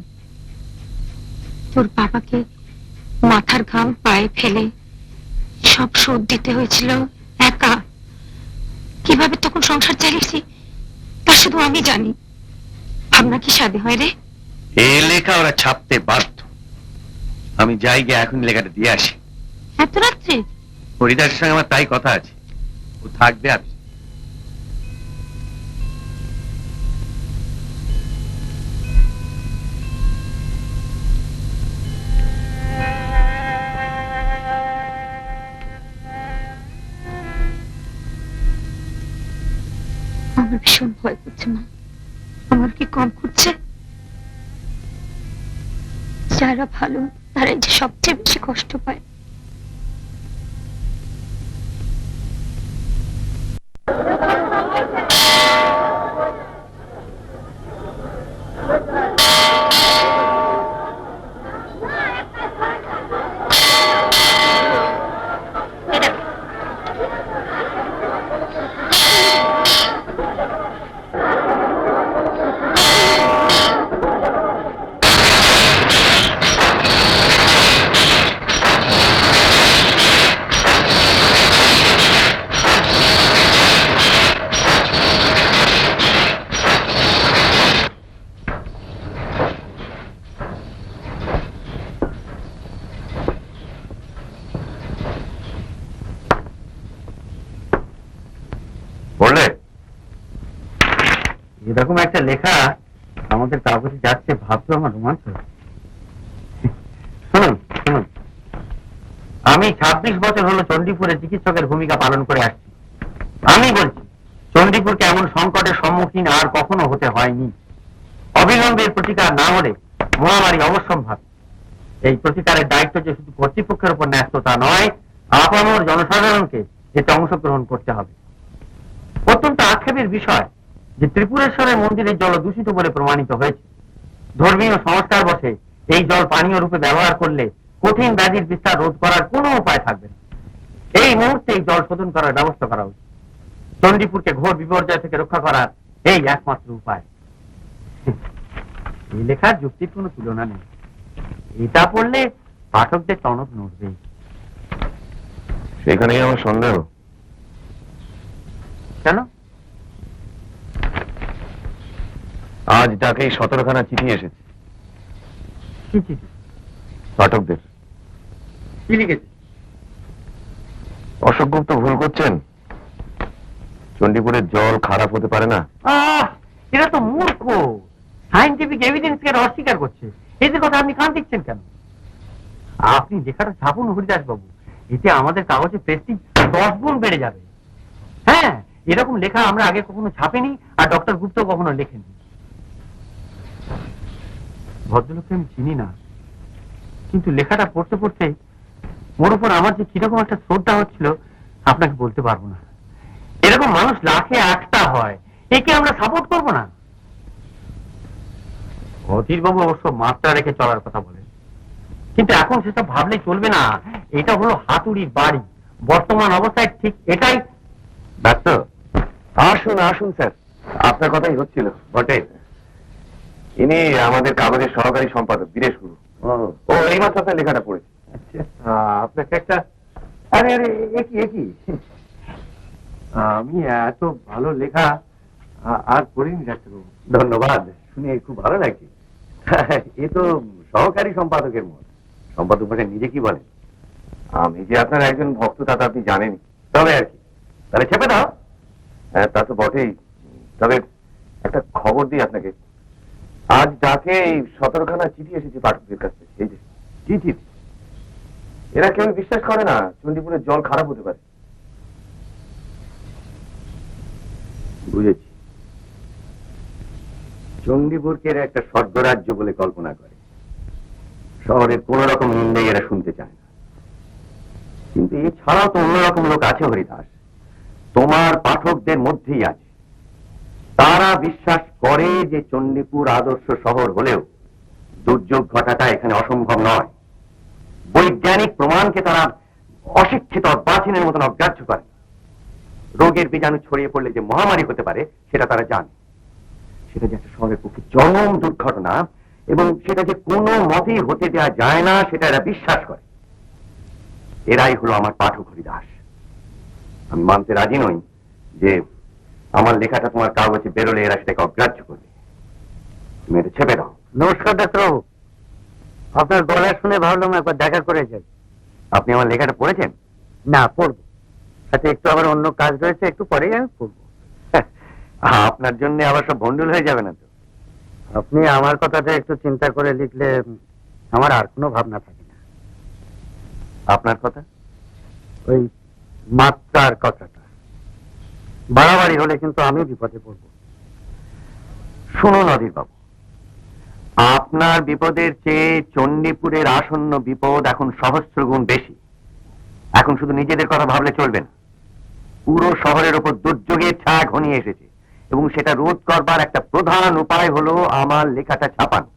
তোর বাবাকে মাথার ঘাম পায়ে ফেলে সব শোধ দিতে হয়েছিল একা। কিভাবে তখন সংসার চালিয়েছি তা শুধু আমি জানি। ভাবনা কি সাধে হয় রে? এ লেখা ওরা ছাপতে বাধ্য। আমি যাই গিয়ে এখন লেখাটা দিয়ে আসি। এত রাত্রে? হরিদাসের সঙ্গে আমার তাই কথা আছে, ও থাকবে আর আমার ভীষণ ভয় করছে মা। আমার কি কম করছে? যারা ভালো তারাই যে সবচেয়ে বেশি কষ্ট পায়। বললে এরকম একটা লেখা আমাদের কাগজে যাচ্ছে ভাবতেও আমার রোমাঞ্চ হচ্ছে। শুনুন শুনুন, আমি 26 বছর হলো চণ্ডীপুরে চিকিৎসকের ভূমিকা পালন করে আসছি। আমি বলছি চণ্ডীপুরকে এমন সংকটের সম্মুখীন আর কখনো হতে হয়নি। অবিলম্বে এর প্রতিকার না হলে মহামারী অবশ্যম্ভাবী। এই প্রতিকারের দায়িত্ব যে শুধু কর্তৃপক্ষের উপর ন্যস্ত তা নয়, আপামর জনসাধারণকে এতে অংশগ্রহণ করতে হবে। অত্যন্ত আক্ষেপের বিষয় যে ত্রিপুরেশ্বরের মন্দিরের জল দূষিত বলে প্রমাণিত হয়েছে। ধর্মীয় সংস্কার বসে এই জল পানীয় রূপে ব্যবহার করলে কঠিন ব্যাধির বিস্তার রোধ করার কোনো উপায় থাকবে না। এই মুহূর্তে এই জল শোধন করার ব্যবস্থা করা উচিত। চণ্ডীপুরকে ঘোর বিপর্যয় থেকে রক্ষা করার এই একমাত্র উপায়। এই লেখার যুক্তির কোনো তুলনা নেই। এটা পড়লে পাঠকদের টনক নড়বেই। সেখানেই আমার সন্দেহ। কেন? আজ ডাকেই 17খানা চিঠি এসেছে কি চিঠি? পাঠকদের। কি লিখেছে? অশোক গুপ্ত ভুল করছেন। চণ্ডীপুরের জল খারাপ হতে পারে না। এরা তো মূর্খ, সায়েন্টিফিক এভিডেন্স কে অস্বীকার করছে। এদের কথা আপনি কান দিচ্ছেন কেন? আপনি লেখাটা ছাপুন হরিদাস বাবু, এতে আমাদের কাগজে প্রেস্টিজ 10 গুণ বেড়ে যাবে। হ্যাঁ, এরকম লেখা আমরা আগে কখনো ছাপেনি, আর ডক্টর গুপ্ত কখনো লেখেনি। ভদ্রলোককে আমি চিনি না, কিন্তু লেখাটা পড়তে পড়তে ওর উপর আমার যে কিরকম একটা শ্রদ্ধা হচ্ছিল আপনাকে বলতে পারবো না। এরকম মানুষ লাখে একটা হয়, একে আমরা সাপোর্ট করবো না? অধীর বাবু অবশ্য মাত্রা রেখে চলার কথা বলেন, কিন্তু এখন সেসব ভাবলে চলবে না। এটা হলো হাতুড়ির বাড়ি। বর্তমান অবস্থায় ঠিক এটাই। ডাক্তার, আসুন আসুন স্যার, আপনার কথাই হচ্ছিল বটে। ইনি আমাদের কাগজের সহকারী সম্পাদক বীরেশ গুরু। ও এইমাত্র আপনার লেখাটা পড়েছে। আপনাকে একটা আরে আরে একই একই আমি এত ভালো লেখা আর পড়িনি ডাক্তারবাবু। ধন্যবাদ, শুনে খুব ভালো লাগছে। এ তো সহকারী সম্পাদকের মত। সম্পাদক বলে নিজে কি বলেন? আমি যে আপনার একজন ভক্ত তা তো আপনি জানেন, তবে আর কি। তাহলে ছেপে দাও। হ্যাঁ, তা তো বটেই। তবে একটা খবর দিই আপনাকে, আজ ডাকে এই 17খানা চিঠি এসেছে পাঠকদের কাছ থেকে। এই যে চিঠি, এরা কেউ বিশ্বাস করে না চণ্ডীপুরের জল খারাপ হতে পারে। বুঝেছি, চণ্ডীপুরকে এরা একটা স্বর্গরাজ্য বলে কল্পনা করে। শহরের কোন রকম নিন্দাই এরা শুনতে চায় না। কিন্তু এছাড়াও তো অন্যরকম লোক আছে হরিদাস, তোমার পাঠকদের মধ্যেই আছে। তারা বিশ্বাস করে যে চণ্ডীপুর আদর্শ শহর হলেও দুর্যোগ ঘটাটা এখানে অসম্ভব নয়। বৈজ্ঞানিক প্রমাণকে তারা অশিক্ষিত প্রাচীনের মতন অগ্রাহ্য করে। রোগের বীজাণু ছড়িয়ে পড়লে যে মহামারী হতে পারে সেটা তারা জানে। সেটা যে একটা শহরের পক্ষে চরম দুর্ঘটনা এবং সেটা যে কোনো মতেই হতে দেওয়া যায় না, সেটা এরা বিশ্বাস করে। এরাই হলো আমার পাঠক হরিদাস। আমি মানতে রাজি নই যে আমার লেখাটা তোমার কাগজে বেরোলে এরা সেটাকে অগ্রাহ্য করবে। তুমি এটা ছেপে দাও। নমস্কার ডাক্তারবাবু, আপনার গলা শুনে ভাবলাম একবার দেখা করে যাই। আপনি আমার লেখাটা পড়েছেন? না, পড়বো। সাথে একটু আবার অন্য কাজ রয়েছে, একটু পরেই আমি পড়বো। আপনার জন্য আবার সব ভন্ডুল হয়ে যাবে না তো? আপনি আমার কথাটা একটু চিন্তা করে লিখলে আমার আর কোনো ভাবনা থাকে না। আপনার কথা? ওই মাত্রার কথাটা। বাড়াবাড়ি হলে কিন্তু আমি বিপদে পড়বো। শুনুন অধীর বাবু, আপনার বিপদের চেয়ে চণ্ডীপুরের আসন্ন বিপদ এখন সহস্র গুণ বেশি। এখন শুধু নিজেদের কথা ভাবলে চলবে না, পুরো শহরের ওপর দুর্যোগের ছায়া ঘনিয়ে এসেছে এবং সেটা রোধ করবার একটা প্রধান উপায় হলো আমার লেখাটা ছাপানো।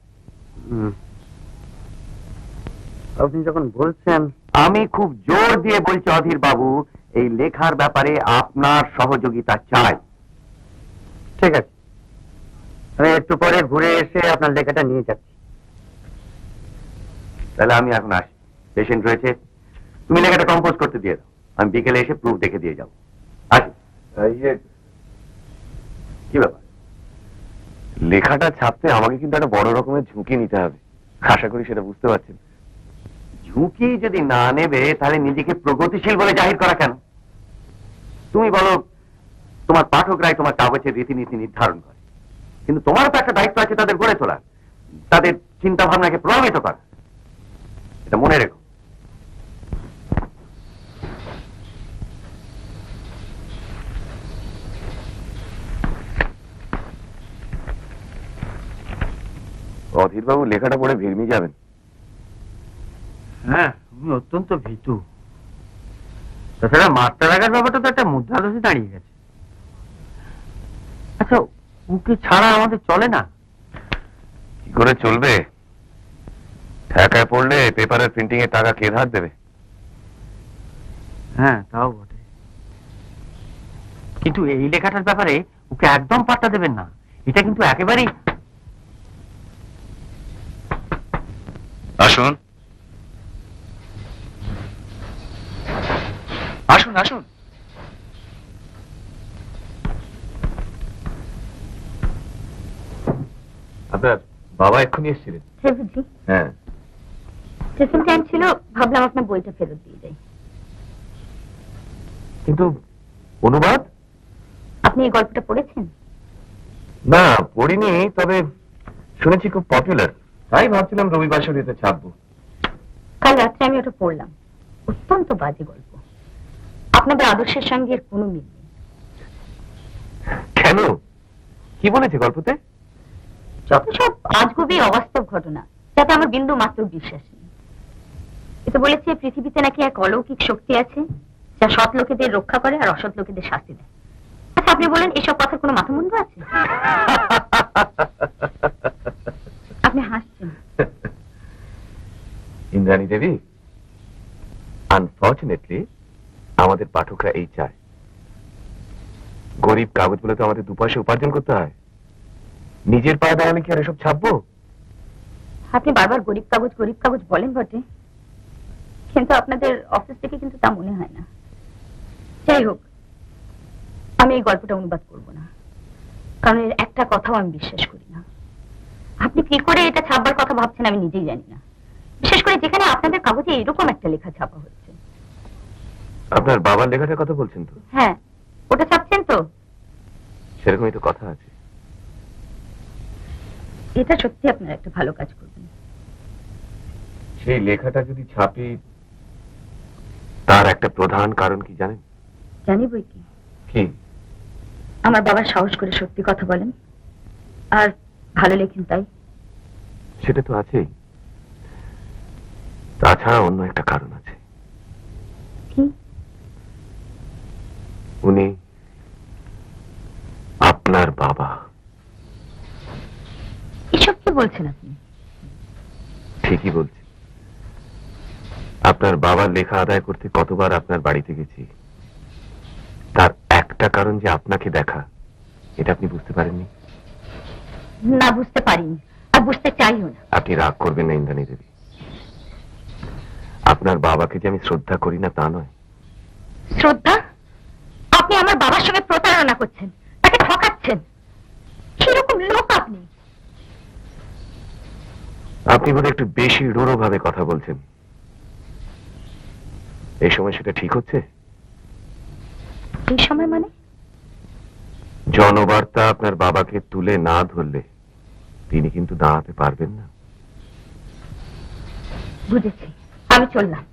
আপনি যখন বলছেন, আমি খুব জোর দিয়ে বলছি অধীর বাবু, এই লেখার ব্যাপারে আপনার সহযোগিতা চাই। ঠিক আছে, আমি একটু পরে ঘুরে এসে আপনার লেখাটা নিয়ে যাচ্ছি। তাহলে আমি এখন আসি, পেশেন্ট রয়েছে, তুমি লেখাটা কম্পোজ করতে দিয়ে দাও, আমি বিকেলে এসে প্রুফ দেখে দিয়ে যাবো। আসি। কি ব্যাপার? লেখাটা ছাপতে আমাকে কিন্তু একটা বড় রকমের ঝুঁকি নিতে হবে, আশা করি সেটা বুঝতে পারছেন। ঝুঁকি যদি না নেবে তাহলে নিজেকে প্রগতিশীল বলে জাহির করা কেন? তুমি বলো তোমার পাঠকরাই তোমার কাগজের রীতিনীতি নির্ধারণ করে, কিন্তু তোমার তো একটা দায়িত্ব আছে তাদের গড়ে তোলা, তাদের চিন্তা ভাবনাকে প্রভাবিত করা। এটা মনে রেখো। অধীর বাবু লেখাটা পড়ে ভিড়মি যাবেন। হ্যাঁ, আমি অত্যন্ত ভীতু। তাছাড়া মাস্টার রাখার ব্যাপারটা তো একটা মুদ্রাদোষে দাঁড়িয়ে গেছে। আচ্ছা, ওকে ছাড়া আমাদের চলে না। কি করে চলবে? ঠেকায় পড়লে পেপারের প্রিন্টিং এর টাকা কে ধার দেবে? হ্যাঁ, তাও বটে। কিন্তু এই লেখাটার ব্যাপারে ওকে একদম পাত্তা দেবেন না, এটা কিন্তু একেবারেই। আসুন আসুন আসুন। আপনার বাবা এক্ষুনি এসেছিলেন? সে বুঝি হ্যাঁ। টিফিন টাইম ছিল, ভাবলাম আপনার বইটা ফেরত দিয়ে যাই। কিন্তু অনুবাদ? আপনি এই গল্পটা পড়েছেন? না, পড়িনি, তবে শুনেছি খুব পপুলার, তাই ভাবছিলাম রবিবার শরীতে ছাপবো। কাল রাত্রে আমি ওটা পড়লাম, অত্যন্ত বাজে গল্প। আপনাদের আদর্শের সঙ্গে এর কোনো মিল নেই। কেন? কি বলেছে গল্পতে? যত সব আজগুবি অবাস্তব ঘটনা, যাতে আমার বিন্দু মাত্র বিশ্বাস নেই। এতে বলেছে পৃথিবীতে নাকি এক অলৌকিক শক্তি আছে, যা সৎ লোকেদের রক্ষা করে আর অসৎ লোকেদের শাস্তি দেয়। আচ্ছা, আপনি বলেন এসব কথার কোনো মাথামুন্ড আছে? আপনি হাসছেন। ইন্দ্রাণী দেবী, আনফর্চুনেটলি আমাদের পাঠকরা এই চায়। গরিব কাগজ বলে তো আমাদের দুপাশে উপার্জন করতে হয়, নিজের পায়ে দাঁড়ালে কি আর এসব ছাপবো? আপনি বারবার গরিব কাগজ বলেন বটে, কিন্তু আপনাদের অফিস থেকে কিন্তু তা মনে হয় না। যাই হোক, আমি এই গল্পটা অনুবাদ করব না, কারণ এর একটা কথাও আমি বিশ্বাস করি না। আপনি কি করে এটা ছাপবার কথা ভাবছেন আমি নিজেই জানি না, বিশেষ করে যেখানে আপনাদের কাগজে এরকম একটা লেখা ছাপা হচ্ছে। আপনার বাবার লেখাটার কথা বলছেন তো? হ্যাঁ, ওটা ছাপছেন তো? সেরকমই তো কথা আছে। এটা সত্যি আপনারা একটা ভালো কাজ করবেন। সেই লেখাটা যদি ছাপি, তার একটা প্রধান কারণ কি জানেন? জানি বই কি, কি? আমার বাবা সাহস করে সত্যি কথা বলেন আর ভালো লেখেন, তাই। সেটা তো আছেই, তাছাড়া অন্য একটা কারণ আছে। কি? উনি আপনার বাবা। এসব কি বলছেন আপনি? ঠিকই বলছি। আপনার বাবার লেখা আদায় করতে কতবার আপনার বাড়িতে গেছি, তার একটা কারণ যে আপনাকে দেখা, এটা আপনি বুঝতে পারেননি? না, বুঝতে পারিনি, আর বুঝতে চাইও না। আপনি রাগ করবেন না ইন্দ্রাণী দেবী, আপনার বাবাকে যে আমি শ্রদ্ধা করি না তা নয়। শ্রদ্ধা? আপনি আমার বাবার সঙ্গে প্রতারণা করছেন, তাকে ঠকাচ্ছেন। কিরকম লোক আপনি? আপনি বোধহয় একটু বেশি রোড়ো ভাবে কথা বলছেন। এই সময় সেটা ঠিক হচ্ছে? এই সময় মানে? জনবার্তা আপনার বাবাকে তুলে না ধরলে তিনি কিন্তু দাঁড়াতে পারবেন না। বুঝেছি, আমি চললাম।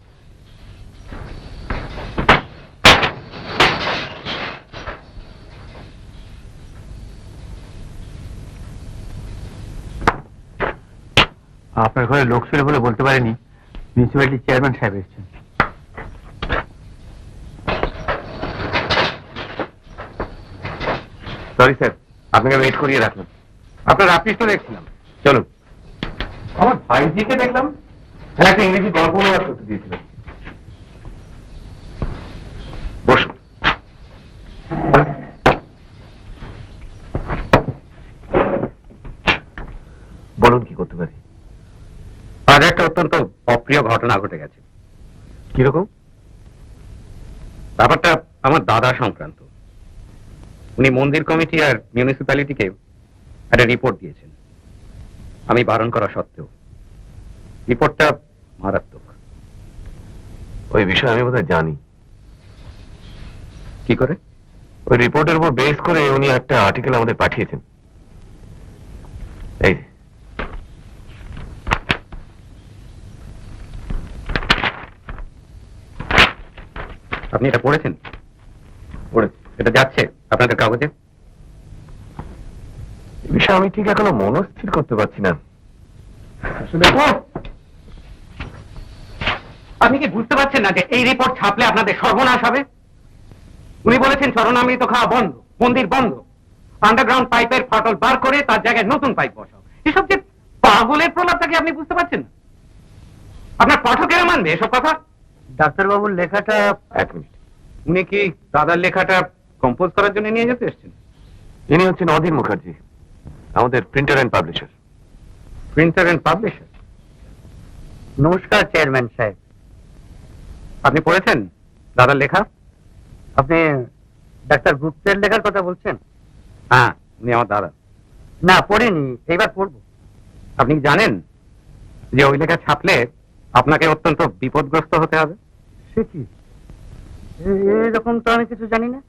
আপনার ঘরে লোক ছিল বলে বলতে পারেনি, মিউনিসিপ্যালিটি চেয়ারম্যান সাহেব এসেছেন। সরি স্যার, আপনাকে ওয়েট করিয়ে রাখলাম। আপনার আপিস তো দেখছিলাম। চলুন। আমার ভাইজিকে দেখলাম একটা ইংরেজি গল্প অনুবাদ করতে দিয়েছিলেন। বসুন। বলুন কি করতে পারি? আজ একটা অত্যন্ত অপ্রিয় ঘটনা ঘটে গেছে। কিরকম? ব্যাপারটা আমার দাদা সংক্রান্ত। উনি মন্দির কমিটি আর মিউনিসিপ্যালিটিকে একটা রিপোর্ট দিয়েছেন, আমি বারণ করা সত্ত্বেও। রিপোর্টটা মারাত্মক। ওই বিষয়ে আমি বোধহয় জানি। কি করে? ওই রিপোর্টের উপর বেস করে উনি একটা আর্টিকেল আমাদের পাঠিয়েছেন। এই যে। আপনি এটা পড়েছেন? পড়েছি। এটা যাচ্ছে আপনাদের কাগজে? এই বিষয়ে আমি ঠিক এখনো মনস্থির করতে পারছি না। আসলে আপনি কি বুঝতে পারছেন না যে এই রিপোর্ট ছাপলে আপনাদের সর্বনাশ হবে? উনি বলেছেন স্মরণামৃত খাওয়া বন্ধ, মন্দির বন্ধ, আন্ডারগ্রাউন্ড পাইপের ফাটল বার করে তার জায়গায় নতুন পাইপ বসাও। এসব যে পাগলের প্রলাপটাকে আপনি বুঝতে পারছেন না? আপনার পাঠকেরা মানবে এসব কথা? ডাক্তারবাবুর লেখাটা এক মিনিট। উনি কি দাদার লেখাটা কম্পোজ করার জন্য নিয়ে যেতে এসেছেন? ইনি হচ্ছেন অধীর মুখার্জি, আমাদের printer and publisher. Printer and publisher. নমস্কার চেয়ারম্যান সাহেব। আপনি পড়েছেন দাদার লেখা? আপনি ডাক্তার গুপ্তের লেখার কথা বলছেন? হ্যাঁ, উনি আমার দাদা। না, পড়িনি, এইবার পড়বো। আপনি কি জানেন যে ওই লেখা ছাপলে আপনাকে অত্যন্ত বিপদগ্রস্ত হতে হবে? সে কি? এরকম তো আমি কিছু জানি না।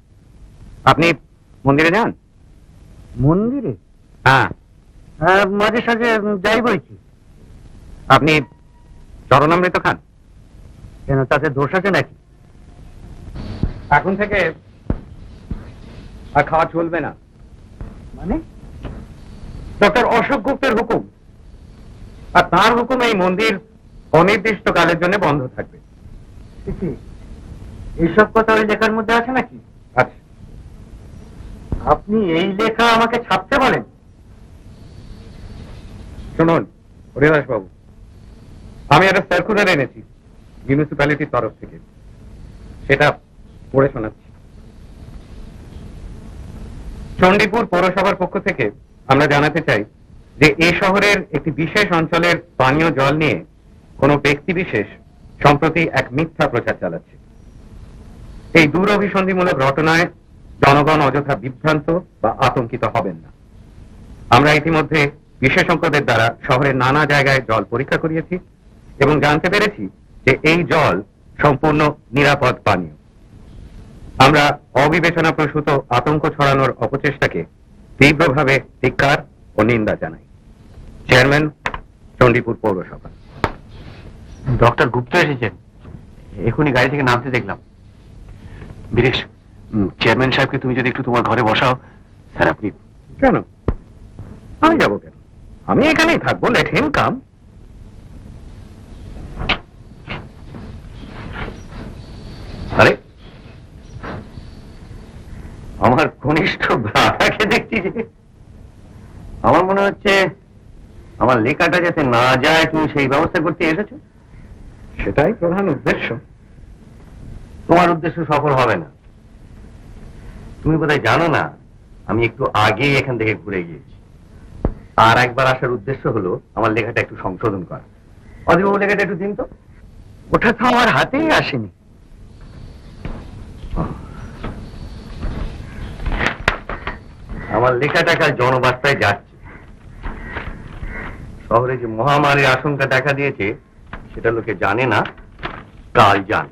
আপনি মন্দিরে যান? মন্দিরে? হ্যাঁ। মাঝে সাঝে যাই বই কি। আপনি চরণামৃত খান? কেন, তাতে দোষ আছে নাকি? এখন থেকে আর খাওয়া চলবে না। মানে? ডক্টর অশোক গুপ্তের হুকুম, আর তার হুকুমে এই মন্দির অনির্দিষ্ট কালের জন্য বন্ধ থাকবে। সে কি? এইসব কথা ওই লেখার মধ্যে আছে নাকি? আচ্ছা, আপনি এই লেখা আমাকে ছাপতে বলেন? শুনুন হরিদাস বাবু, আমি একটা সার্কুলার এনেছি মিউনিসিপ্যালিটির তরফ থেকে, সেটা পড়ে শোনাচ্ছি। চণ্ডীপুর পৌরসভার পক্ষ থেকে আমরা জানাতে চাই যে এই শহরের একটি বিশেষ অঞ্চলের পানীয় জল নিয়ে কোনো ব্যক্তি বিশেষ সম্প্রতি এক মিথ্যা প্রচার চালাচ্ছে। এই দুরভিসন্ধিমূলক ঘটনায় জনগণ অযথা বিভ্রান্ত বা আতঙ্কিত হবেন না। আমরা ইতিমধ্যে বিশেষজ্ঞদের দ্বারা শহরের নানা জায়গায় জল পরীক্ষা করিয়েছি এবং জানতে পেরেছি যে এই জল সম্পূর্ণ নিরাপদ পানীয়। আমরা অবিবেচনাপ্রসূত আতঙ্ক ছড়ানোর অপচেষ্টাকে তীব্রভাবে ধিক্কার ও নিন্দা জানাই। চেয়ারম্যান, চণ্ডীপুর পৌরসভা। ডক্টর গুপ্ত এসেছেন, এখনই গাড়ি থেকে নামতে দেখলাম। বীরেশ, চেয়ারম্যান সাহেবকে তুমি যদি একটু তোমার ঘরে বসাও। স্যার আপনি। কেন? আমি যাবো কেন? আমি এখানেই থাকবো। লেট হিম কাম। আরে আমার ঘনিষ্ঠ ভ্রাতাকে দেখছি যে। আমার মনে হচ্ছে আমার লেখাটা যাতে না যায় তুমি সেই ব্যবস্থা করতে এসেছো। সেটাই প্রধান উদ্দেশ্য। তোমার উদ্দেশ্য সফল হবে না। তুমি বোধহয় জানো না আমি একটু আগেই এখান থেকে ঘুরে গিয়েছি। আর একবার আসার উদ্দেশ্য হলো আমার লেখাটা একটু সংশোধন করা। অধীরবাবু লেখাটা একটু দিন তো। ওটা তো আমার হাতেই আসেনি। আমার লেখাটা কাল জনবার্তায় যাচ্ছে। শহরে যে মহামারীর আশঙ্কা দেখা দিয়েছে সেটা লোকে জানে না, কাল জান।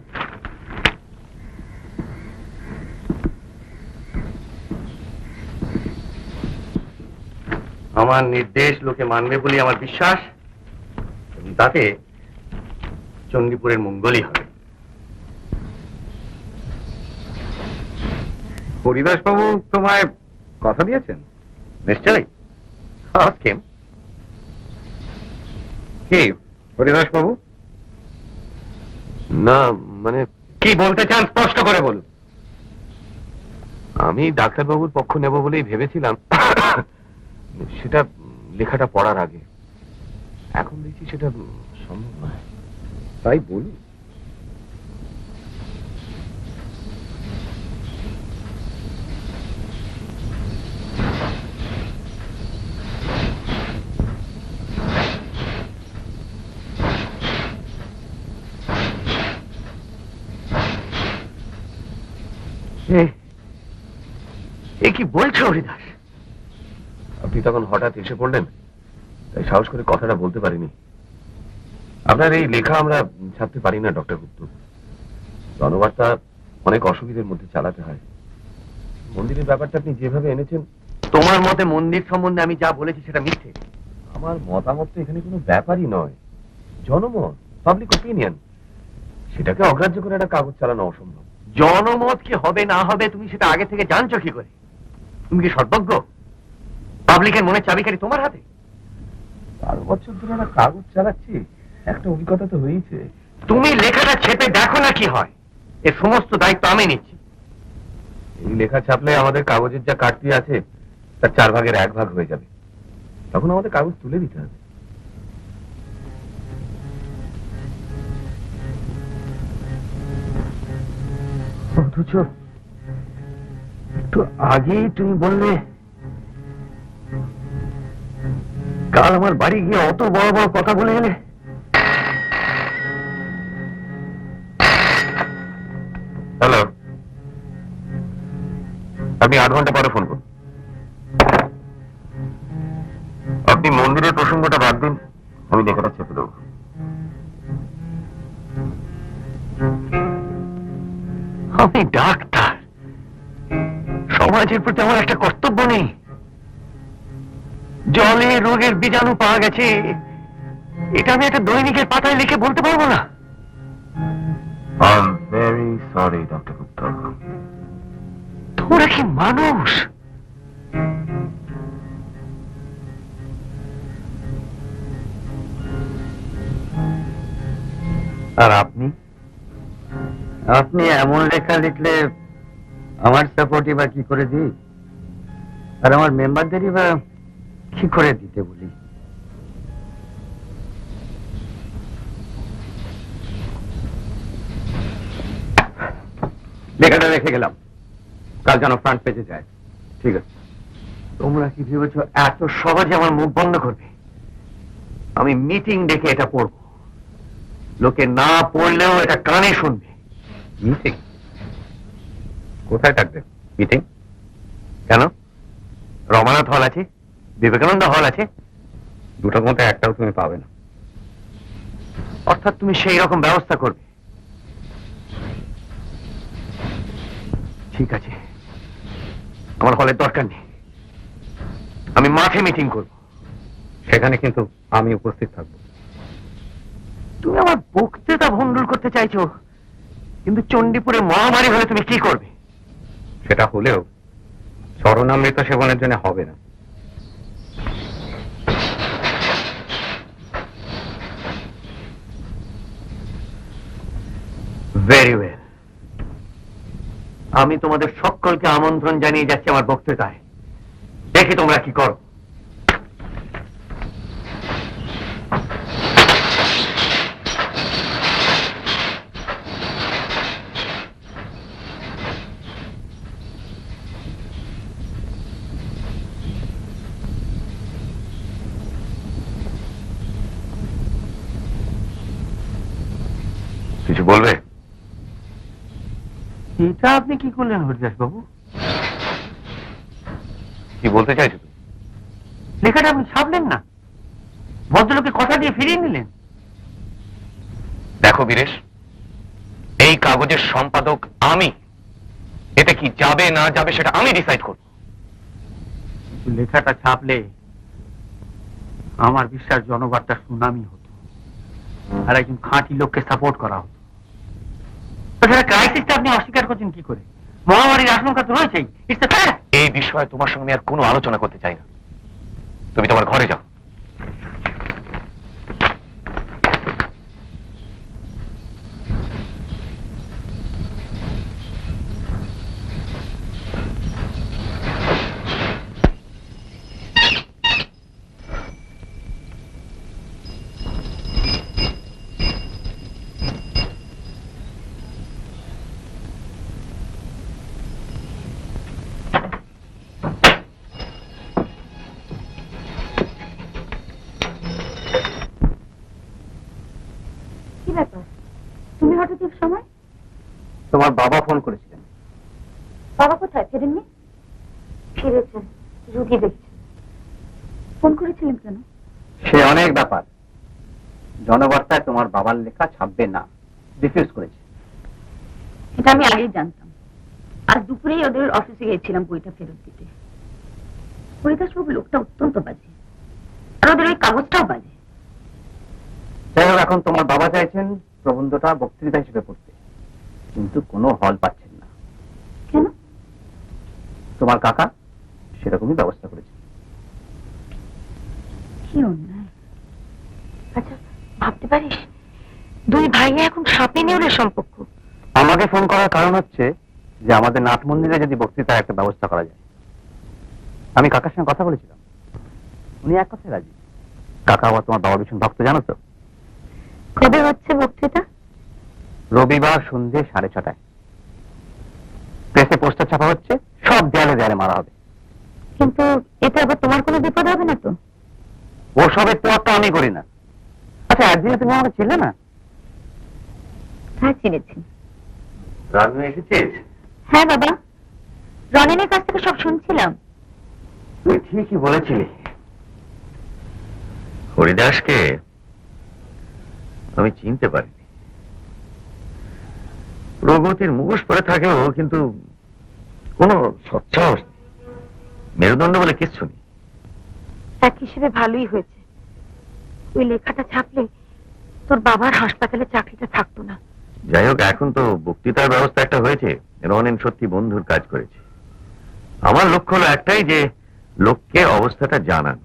আমার নির্দেশ লোকে মানবে বলে আমার বিশ্বাস, এবং তাতে চণ্ডীপুরের মঙ্গলই হবে। হরিদাস বাবু তোমায় কথা দিয়েছেন? নিশ্চয়ই। আজকে কি হরিদাস বাবু? না মানে কি বলতে চান স্পষ্ট করে বলুন। আমি ডাক্তারবাবুর পক্ষ নেব বলেই ভেবেছিলাম, সেটা লেখাটা পড়ার আগে। এখন দেখছি সেটা সম্ভব নয়, তাই বলুন। এ কি বলছো হরিদাস? আপনি তখন হঠাৎ এসে পড়লেন, তাই সাহস করে কথাটা বলতে পারিনি। আপনার এই লেখা আমরা ছাপতে পারি না ডক্টর গুপ্ত। জনবার্তা অনেক অসুবিধার মধ্যে চালাতে হয়। মন্দিরের ব্যাপারটা আপনি যেভাবে এনেছেন, তোমার মতে মন্দির সম্বন্ধে আমি যা বলেছি সেটা মিথ্যে? আমার মতামত তো এখানে কোনো ব্যাপারই নয়, জনমত, পাবলিক ওপিনিয়ন। সেটাকে অগ্রাহ্য করে একটা কাগজ চালানো অসম্ভব। জনমত কি হবে না হবে তুমি সেটা আগে থেকে জানছো কি করে? তুমি কি সর্বজ্ঞ? পাবলিকের মনে চাবিকারি তোমার হাতে। 12 বছর ধরে একটা কাগজ চালাচ্ছি, একটা অভিজ্ঞতা তো হয়েছে। তুমি লেখাটা ছেপে দেখো না কি হয়। এর সমস্ত দায়িত্ব আমি নিচ্ছি। এই লেখা ছাপলে আমাদের কাগজের যা কাটতি আছে তার 4 ভাগের 1 ভাগ হয়ে যাবে। তখন আমাদের কাগজ তুলে দিতে হবে। অথচ একটু আগেই তুমি বললে কাল আমার বাড়ি গিয়ে অত বড় বড় কথা বলে গেলে। হ্যালো, আপনি 8 ঘন্টা পরে ফোন করুন। আপনি মন্দিরের প্রসঙ্গটা বাদ দিন, আমি লেখাটা চেপে দেবো। আমি ডাক্তার, সমাজের প্রতি আমার একটা কর্তব্য নেই? জলে রোগের বীজাণু পাওয়া গেছে, এটা আমি একটা দৈনিকের পাতায় লিখে বলতে পারবো না? I'm very sorry, ডক্টর গুপ্ত। তোরা কি মানুষ? আর আপনি আপনি এমন লেখা লিখলে আমার সাপোর্টই বা কি করে দিই, আর আমার মেম্বারদেরই বা কি করে দিতে বলি? লেখাটা রেখে গেলাম, কাল যেন ফ্রন্ট পেজে যায়। ঠিক আছে। তোমরা কি ভেবেছ এত সহজে আমার মুখ বন্ধ করবে? আমি মিটিং ডেকে এটা পড়ব, লোকে না পড়লেও এটা কানে শুনবে। মিটিং? কোথায় থাকবেন মিটিং? কেন? রমানাথ হল আছে, বিবেকানন্দ হল আছে, দুটোর মধ্যে একটাও তুমি পাবে না। অর্থাৎ তুমি সেই রকম ব্যবস্থা করবে। ঠিক আছে, আমার হলের দরকার নেই, আমি মাঠে মিটিং করব। সেখানে কিন্তু আমি উপস্থিত থাকবো। তুমি আমার বক্তৃতা ভণ্ডুল করতে চাইছো, কিন্তু চণ্ডীপুরে মহামারী হলে তুমি কি করবে? সেটা হলেও চরণামৃত সেবনের জন্য হবে না। ভেরি ওয়েল, আমি তোমাদের সকলকে আমন্ত্রণ জানিয়ে যাচ্ছি আমার বক্তৃতায়। দেখি তোমরা কি করো। কিছু বলবে? এটা আপনি কি করলেন হরিদাস বাবু? কি বলতে চাইছো তুমি? লেখাটা আপনি ছাপলেন না, ভদ্রলোকে কথা দিয়ে ফিরিয়ে নিলেন। দেখো বীরেশ, এই কাগজের সম্পাদক আমি। এতে কি যাবে না যাবে সেটা আমি ডিসাইড করব। লেখাটা ছাপলে আমার বিশ্বাস জনবার্তা সুনামি হতো, আর একজন খাঁটি লোককে সাপোর্ট করা হতো। তাছাড়া ক্রাইসিসটা আপনি অস্বীকার করছেন কি করে? মহামারীর আশঙ্কা তো রয়েছেই। এই বিষয়ে তোমার সঙ্গে আমি আর কোনো আলোচনা করতে চাই না। তুমি তোমার ঘরে যাও। তোমার বাবা ফোন করেছিলেন। বাবা কোথায়, ফেরেননি? ফিরেছেন, রুগী দেখছেন। ফোন করেছিলেন কেন? সে অনেক ব্যাপার। জনবার্তায় তোমার বাবার লেখা ছাপবে না, রিফিউজ করেছে। এটা আমি আগেই জানতাম। আজ দুপুরেই ওদের অফিসে গিয়েছিলাম বইটা ফেরত দিতে। হরিদাসবাবু লোকটা অত্যন্ত বাজে, আর ওদের ওই কাগজটাও বাজে। যাই হোক, এখন তোমার বাবা চাইছেন প্রবন্ধটা বক্তৃতা হিসেবে পড়তে, কিন্তু কোনো হল পাচ্ছেন না। কেন? তোমার কাকা সেরকমই ব্যবস্থা করেছে। কি অন্যায়! আচ্ছা, ভাবতে পারিস দুই ভাইয়া এখন সাপে নেউলের সম্পর্ক। আমাকে ফোন করার কারণ হচ্ছে যে আমাদের নাট মন্দিরে যদি বক্তৃতার একটা ব্যবস্থা করা যায়। আমি কাকার সঙ্গে কথা বলেছিলাম, উনি এক কথায় রাজি। কাকা আবার তোমার বাবা ভীষণ ভক্ত, জানো তো। কবে হচ্ছে বক্তৃতা? রবিবার সন্ধ্যে 6:30টায়। প্রেসে পোস্টার ছাপা হচ্ছে, সব দেয়ালে দেয়ালে মারা হবে। কিন্তু এতে আবার তোমার কোনো বিপদ হবে না তো? ও সবের তোয়াক্কা আমি করি না। আচ্ছা, একদিনে তুমি আমাকে ছিলে না? হ্যাঁ, চিনেছি। রাজু এসেছিস? হ্যাঁ বাবা, রনিনের কাছ থেকে সব শুনছিলাম। তুই ঠিকই বলেছিলি। হরিদাসকে আমি চিনতে পারিনি। প্রগতির মুখোশ পরে থাকেও কিন্তু কোনো সচ্ছাস নেই, মেরুদণ্ড বলে কিচ্ছু নেই। এক হিসেবে ভালোই হয়েছে। ওই লেখাটা ছাপলে তোর বাবার হাসপাতালে চাকরিটা থাকতো না। যাই হোক, এখন তো বক্তৃতার ব্যবস্থা একটা হয়েছে। রনেন সত্যি বন্ধুর কাজ করেছে। আমার লক্ষ্য হলো একটাই, যে লোককে অবস্থাটা জানান।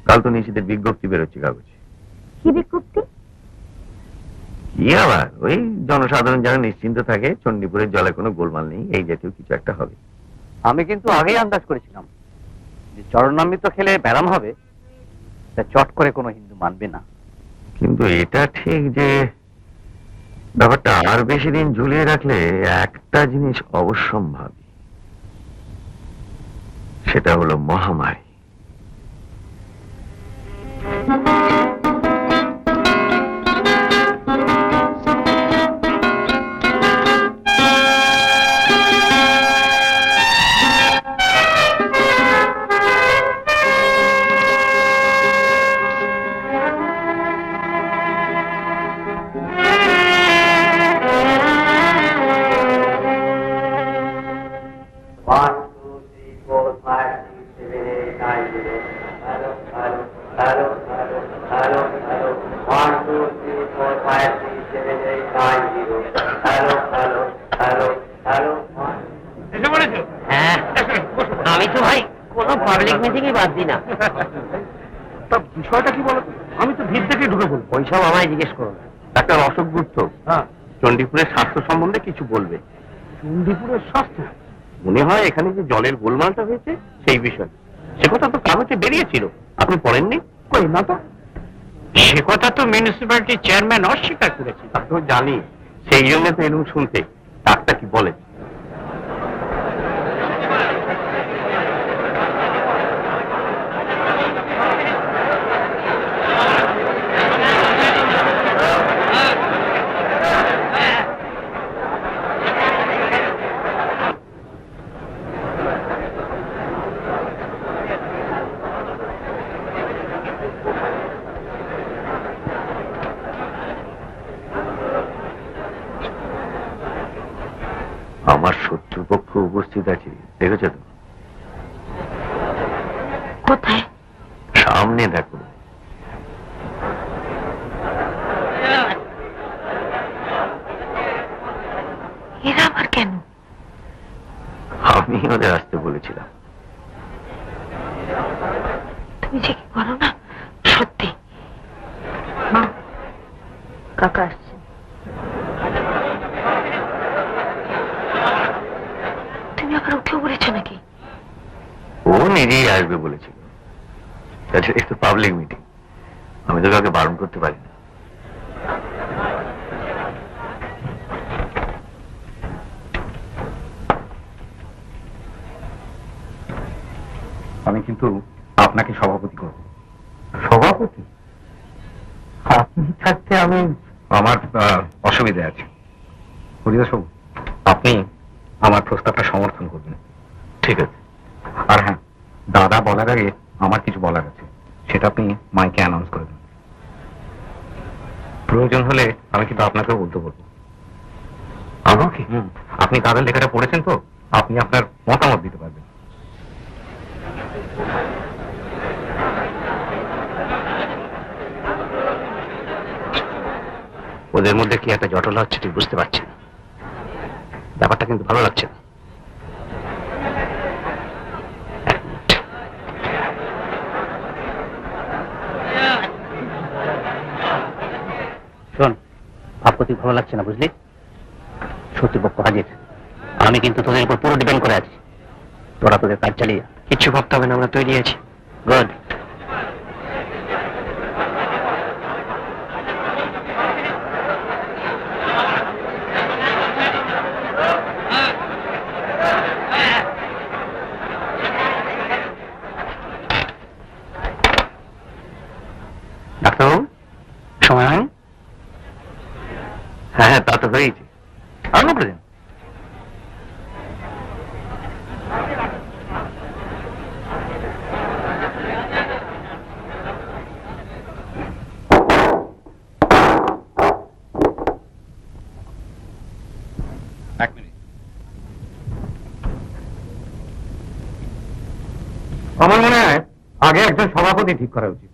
কাল তো নিষেধের বিজ্ঞপ্তি বেরোচ্ছে কাগজে। কি বিজ্ঞপ্তি? কি আবার, ওই জনসাধারণ যেন নিশ্চিন্ত থাকে, চণ্ডীপুরের জলে কোনো গোলমাল নেই, এই জাতীয় কিছু একটা হবে। আমি কিন্তু আগেই আন্দাজ করেছিলাম যে চরণামৃত খেলে ব্যারাম হবে, তা চট করে কোনো হিন্দু মানবে না। কিন্তু এটা ঠিক যে ব্যাপারটা আর বেশি দিন ঝুলিয়ে রাখলে একটা জিনিস অবশ্যম্ভাবী, সেটা হলো মহামারী। আমি তো ভাই কোনো পাবলিক মিটিং এ বাদ দিই না। তা বিষয়টা কি বলো? আমি তো ভিড় থেকে ঢুকে বলবো। ওইসব আমায় জিজ্ঞেস করো না। ডাক্তার অশোক গুপ্ত চণ্ডীপুরের স্বাস্থ্য সম্বন্ধে কিছু বলবে। চণ্ডীপুরের স্বাস্থ্য? মনে হয় এখানে যে জলের গোলমালটা হয়েছে সেই বিষয়। সে কথা তো কাগজে বেরিয়েছিল, আপনি পড়েননি? কই না তো। সে কথা তো মিউনিসিপ্যালিটি চেয়ারম্যান অস্বীকার করেছে। তা তো জানি, সেই জন্য তো এরকম শুনতে। ডাক্তার কি বলে? আমার শত্রুপক্ষ উপস্থিত আছে, দেখেছ তো? কোথায়? সামনে দেখো। এরা আবার কেন? আমি ওদের আসতে বলেছিলাম। তুমি যে কি করো না, সত্যি। মা, কাকা আসছে। তুমি আবার উঠেও বলেছো নাকি? ও নিজেই আসবে বলেছিল। একটু পাবলিক মিটিং, আমি তো কাউকে বারণ করতে পারি না। আমি কিন্তু আপনাকে সভাপতি করব। সভাপতি? আপনি থাকতে আমি, আমার অসুবিধা আছে। হরিদাসবাবু, আপনি আমার প্রস্তাবটা সমর্থন করবেন। ঠিক আছে। আর হ্যাঁ, দাদা বলার আগে আমার কিছু বলার আছে, সেটা আপনি মাইকে অ্যানাউন্স করে দেন। প্রয়োজন হলে আমি কিন্তু আপনাকেও বলতে বলবো। আমাকে? আপনি দাদার লেখাটা পড়েছেন তো, আপনি আপনার মতামত দিতে পারবেন। ওদের মধ্যে কি একটা জটলা হচ্ছে ঠিক বুঝতে পারছি না। ব্যাপারটা কিন্তু ভালো লাগছে না। শোন, আপত্তি ভালো লাগছে না বুঝলি? শত্রুপক্ষ হাজির, আমি কিন্তু তোদের উপর পুরো ডিপেন্ড করে আছি। তোরা তোদের কাজ চালিয়ে কিচ্ছু ভাবতে হবে না, আমরা তৈরি আছি। গুড। ডাক্তারবাবু, সময় হয়নি? হ্যাঁ, তা তো হয়েছে। আরম্ভ করে দিন। এক মিনিট। আমার মনে হয় আগে একজন সভাপতি ঠিক করা উচিত।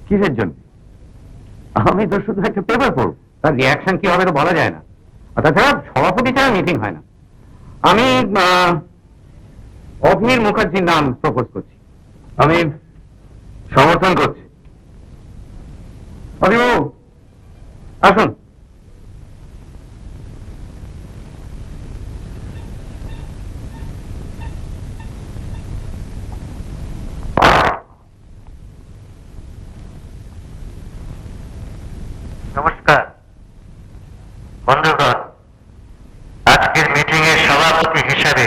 কিসের জন্য? আমি তো শুধু একটা পেপার পড়ব, তার রিয়াকশন কি হবে তো বলা যায় না। আর তাছাড়া সভাপতি ছাড়া মিটিং হয় না। আমি অধীর মুখার্জির নাম প্রপোজ করছি। আমি সমর্থন করছি। অধীরবাবু আসুন। নমস্কার বন্ধুগণ, আজকের মিটিং এর সভাপতি হিসাবে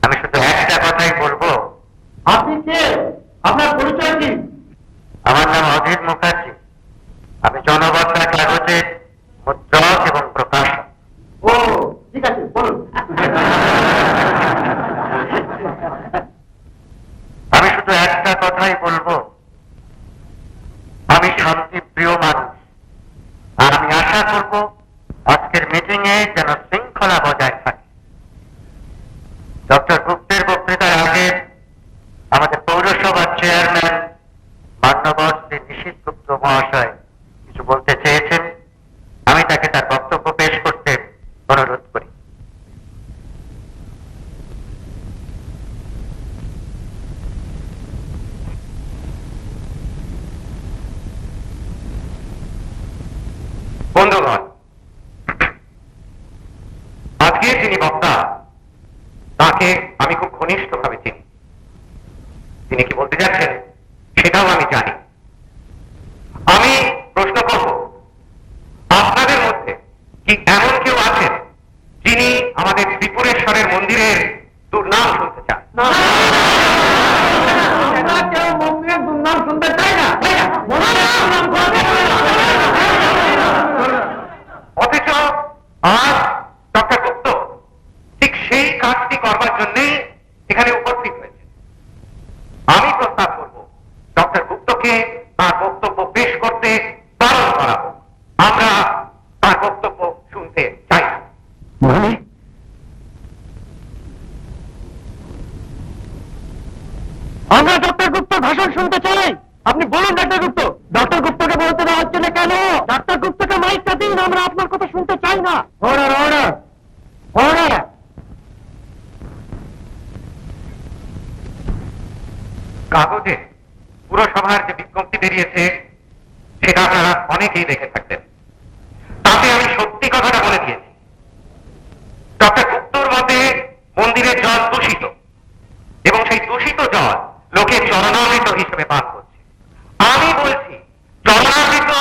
আমি শুধু একটা কথাই বলবো। আপনি কে? আপনার পরিচয় কি? আমার নাম অধীর মুখার্জি। আমি জনবার্তা কাগজের মুদ্রক এবং প্রকাশক। ও ঠিক আছে, বলুন। আমি শুধু একটা কথাই বলবো, আমি শান্তি প্রিয় মানুষ, আর আমি আশা করব আজকের মিটিং এ যেন শৃঙ্খলা বজায় থাকে। ডক্টর গুপ্তের বক্তৃতার আগে আমাদের পৌরসভার চেয়ারম্যান মান্যবর শ্রী নিশীথ গুপ্ত মহাশয় কিছু বলতে চেয়েছেন। আমি তাকে তার বক্তব্য পেশ করতে অনুরোধ করি। বন্ধুগণ, আজকে যিনি বক্তা তাকে আমি খুব ঘনিষ্ঠভাবে চিনি। তিনি কি বলতে যাচ্ছেন সেটাও আমি জানি। আমি প্রশ্ন করব, আপনাদের মধ্যে কি এমন কেউ আছেন যিনি আমাদের ত্রিপুরেশ্বরের মন্দিরের দুর্নাম শুনতে চান? কেউ মন্দিরের দুর্নাম শুনতে চাই না। অথচ আজ ডক্টর গুপ্ত ঠিক সেই কাজটি করবার জন্যই এখানে উপস্থিত হয়েছে। আমি প্রস্তাব করব ডক্টর গুপ্তকে তার বক্তব্য পেশ করতে বারণ করা হোক। আমরা তার বক্তব্য শুনতে চাই না। আমরা ডক্টর গুপ্ত ভাষণ শুনতে চাই। আপনি বলুন ডক্টর গুপ্ত। ডক্টর গুপ্তকে বলতে দেওয়া হচ্ছে না কেন? ডক্টর গুপ্তকে মাইকটা দিন, আমরা আপনার কথা শুনতে চাই না। Order, order, order. কাগজে পুরসভার যে বিজ্ঞপ্তি বেরিয়েছে সেটা আপনারা অনেকেই দেখে থাকবেন। তাতে আমি সত্যি কথাটা বলে দিয়েছি। ডক্টর গুপ্তর মতে মন্দিরের জল দূষিত এবং সেই দূষিত জল লোকে চরণামৃত হিসেবে পান করছে। আমি বলছি চরণামৃত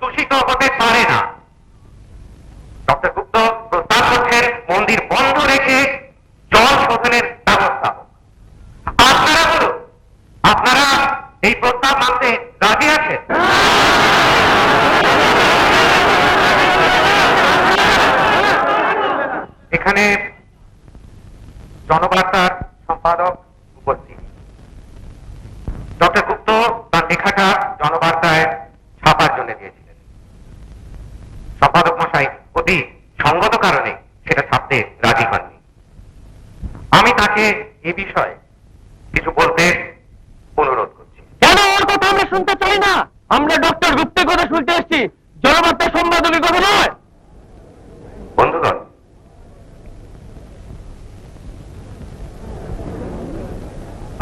দূষিত হতে পারে না। ডক্টর গুপ্ত প্রস্তাব করছেন মন্দির বন্ধ রেখে জল শোধনের ব্যবস্থা হোক। আপনারা বলুন, আপনারা এই প্রস্তাব মানতে রাজি আছেন? জনবার্তার সম্পাদক উপস্থিত। ডক্টর গুপ্ত তার লেখাটা জনবার্তায় ছাপার জন্য দিয়েছিলেন। সম্পাদক মশাই অতি সঙ্গত কারণে সেটা ছাপতে রাজি হননি। আমি তাকে এ বিষয়ে কিছু বলতে অনুরোধ করছি। কেন ওর কথা আমরা শুনতে চাই না? আমরা ডক্টর গুপ্তের কথা শুনতে এসেছি, জনবার্তা সম্পাদকের কথা নয়। বন্ধুগণ,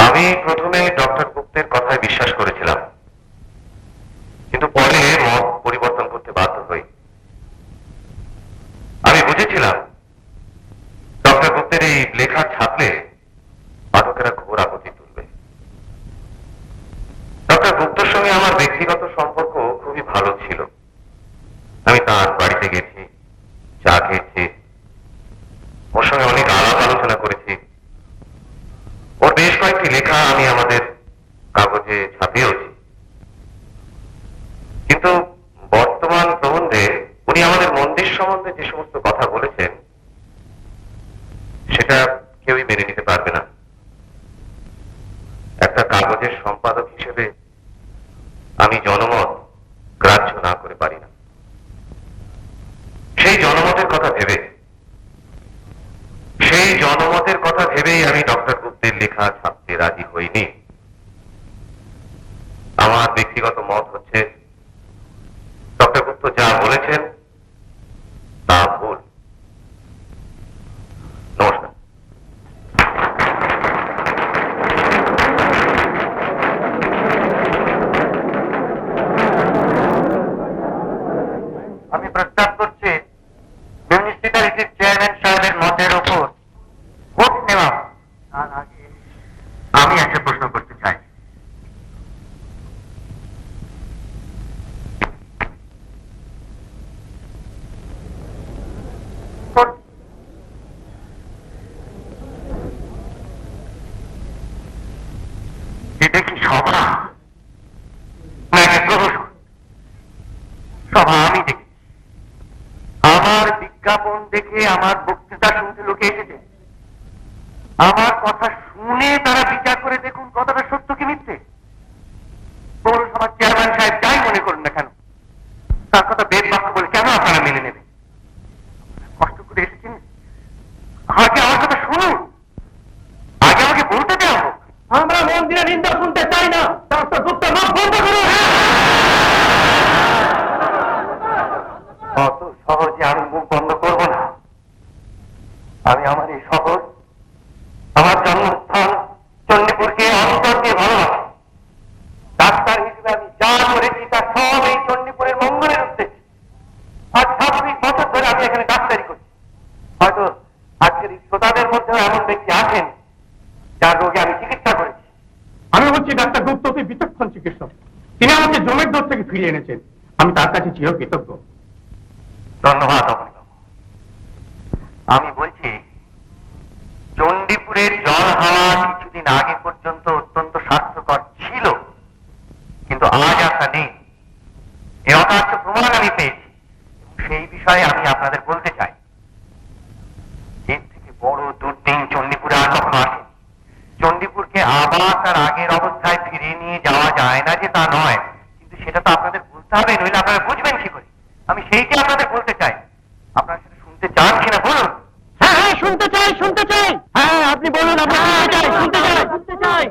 আমি প্রথমে ডক্টর গুপ্তের কথায় বিশ্বাস করেছিলাম, কিন্তু পরে মত পরিবর্তন করতে বাধ্য হই। আমি বুঝেছিলাম ডক্টর গুপ্তের এই লেখা ছাপলে পাঠকেরা ঘোর আপত্তি তুলবে। ডক্টর গুপ্তের সঙ্গে আমার ব্যক্তিগত সম্পর্ক খুবই ভালো ছিল। আমি তার বাড়িতে গেছি, চা খেয়েছি, ওর সঙ্গে অনেক আলাপ আলোচনা করেছি। ওর বেশ কয়েকটি লেখা আমি আমাদের কাগজে ছাপিয়েওছি। কিন্তু বর্তমান প্রবন্ধে উনি আমাদের মন্দির সম্বন্ধে যে সমস্ত কথা বলেছেন সেটা কেউই মেনে নিতে পারবে না। একটা কাগজের সম্পাদক হিসেবে আমি জনমত গ্রাহ্য না করে পারি না। সেই জনমতের কথা ভেবেই আমি ডক্টর গুপ্তের লেখা ছাপতে রাজি হইনি। আমার ব্যক্তিগত মত হচ্ছে ডক্টর গুপ্ত যা বলেছেন তা ভুল। নমস্কার। আমি প্রস্তাব করছি মিউনিসিপ্যালিটির চেয়ারম্যান সাহেবের মতের ওপর ভোট নেওয়া। তার আগে আমি একটা প্রশ্ন করতে চাই। এটা কি সভা না একটা প্রহসন? সভা আমি দেখি, আমার বিজ্ঞাপন দেখে আমার বক্তৃতা শুনতে লোকে এসেছে। আমার কথা শুনে তারা বিচার করে দেখুন কথাটা সত্য কি মিথ্যে। পৌরসভার চেয়ারম্যান সাহেব যাই মনে করুন না কেন, তার কথা বেদ বাক্য বলে কেন আপনারা মেনে নেবেন? কষ্ট করে এসেছেন, আগে আমার কথা শুনুন, আগে আমাকে বলতে দেওয়া হোক। আমরা মন্দিরের নিন্দা শুনতে চাই না। ডক্টর গুপ্ত মুখ বন্ধ করুন। অত সহজে আমি মুখ বন্ধ করব না। আমি আমার এই শহর, আমার জন্মস্থান চণ্ডীপুরকে অন্তর দিয়ে ভালোবাসি। ডাক্তার হিসেবে আমি যা করেছি তা সব এই চণ্ডীপুরের মঙ্গলের উদ্দেশ্যে। আজ 26 বছর ধরে আমি এখানে ডাক্তারি করছি। হয়তো আজকের এই শ্রোতাদের মধ্যে এমন ব্যক্তি আছেন যার রোগে আমি চিকিৎসা করেছি। আমি হচ্ছি ডাক্তার গুপ্ত, অতি বিচক্ষণ চিকিৎসক। তিনি আমাকে জমের দোষ থেকে ফিরিয়ে এনেছেন। আমি তার কাছে চির কৃতজ্ঞ। ধন্যবাদ অভিনব। আমি বলছি চণ্ডীপুরের জল হাওয়া কিছুদিন আগে পর্যন্ত অত্যন্ত স্বাস্থ্যকর ছিল, কিন্তু আজ আর তা নেই। এ অকার্য প্রমাণ আমি পেয়েছি। সেই বিষয়ে আমি আপনাদের বলতে চাই, এর থেকে বড় দুর্দিন চণ্ডীপুরে আর কখনো আসেনি। চণ্ডীপুরকে আবার তার আগের অবস্থায় ফিরিয়ে নিয়ে যাওয়া যায় না যে তা নয়, কিন্তু সেটা তো আপনাদের বুঝতে হবে, নইলে আপনারা বুঝবেন কি করে? আমি সেইটি আপনাদের বলতে চাই। আপনারা সেটা শুনতে চান কিনা বলুন। হ্যাঁ হ্যাঁ, শুনতে চাই, শুনতে চাই। হ্যাঁ, আপনি বলুন, আমরা শুনতে চাই, শুনতে চাই, শুনতে চাই।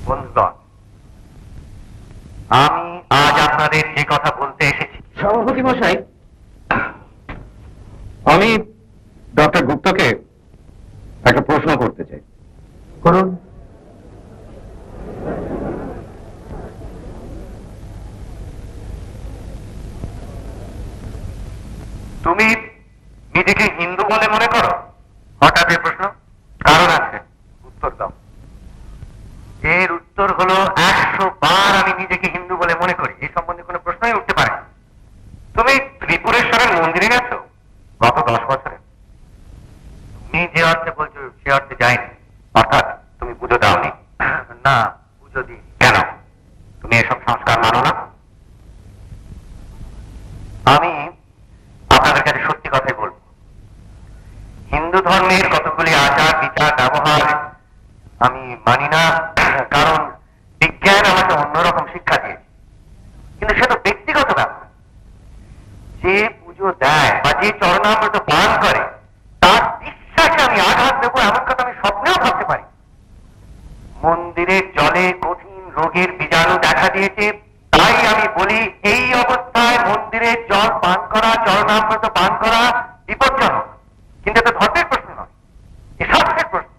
বন্ধুগণ, আমি আজ আপনাদের যে কথা বলতে এসেছি, সভাপতি মশাই, আমি ডক্টর গুপ্তকে একটা প্রশ্ন করতে চাই। করুন। তুমি নিজেকে হিন্দু বলে মনে করো? হঠাৎ এই প্রশ্ন? কারণ আছে, উত্তর দাও। এর উত্তর হলো 100 বার আমি নিজেকে হিন্দু বলে মনে করি, এই সম্বন্ধে কোনো প্রশ্নই উঠতে পারে না। তুমি ত্রিপুরেশ্বরের মন্দিরে গেছো গত 10 বছরে? তুমি যে অর্থে বলছো সে অর্থে যায়নি, অর্থাৎ তুমি পুজো দাওনি। না, পুজো দিই। কেন? তুমি এসব সংস্কার মানো না? আমি আপনাদের কাছে সত্যি কথাই বলবো, হিন্দু ধর্মের কতগুলি আচার বিচার ব্যবহার আমি মানি না, কারণ বিজ্ঞান আমাকে অন্যরকম শিক্ষা দিয়েছে। কিন্তু সে তো ব্যক্তিগত ব্যাপার। যে পুজো দেয় বা যে চরণামৃত পান করে তার বিশ্বাসে আমি আঘাত দেবো এমন কথা আমি স্বপ্নেও ভাবতে পারি। মন্দিরের জলে কঠিন রোগের বীজাণু দেখা দিয়েছে, তাই আমি বলি এই অবস্থায় মন্দিরের জল পান করা, চরণামৃত পান করা বিপজ্জনক। কিন্তু এটা ধর্মের প্রশ্ন নয়, এ শাস্ত্রের প্রশ্ন।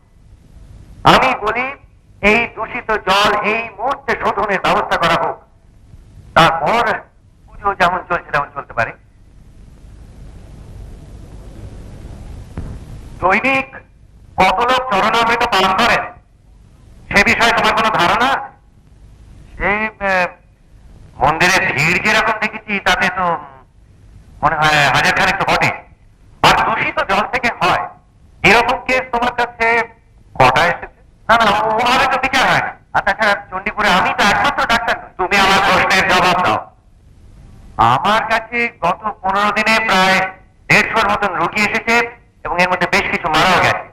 আমি বলি এই দূষিত জল এই মুহূর্তে শোধনের ব্যবস্থা করা হোক, তারপর পুজো যেমন চলছে তেমন চলতে পারে। দৈনিক কত লোক চরণামৃত পান করেন সে বিষয়ে তোমার কোনো ধারণা? সে মন্দিরে ভিড় যেরকম দেখেছি তাতে তো মনে হয় 1000 খানেক তো বটে। আর দূষিত জল থেকে হয় এরকম কেস তোমার কাছে কটা এসেছে? না না, ওভাবে তো বিচার হয় না। আর তাছাড়া চণ্ডীপুরে আমি তো একমাত্র ডাক্তার নই। তুমি আমার প্রশ্নের জবাব দাও। আমার কাছে গত 15 দিনে প্রায় 150-র মতন রোগী এসেছে এবং এর মধ্যে বেশ কিছু মারাও গেছে।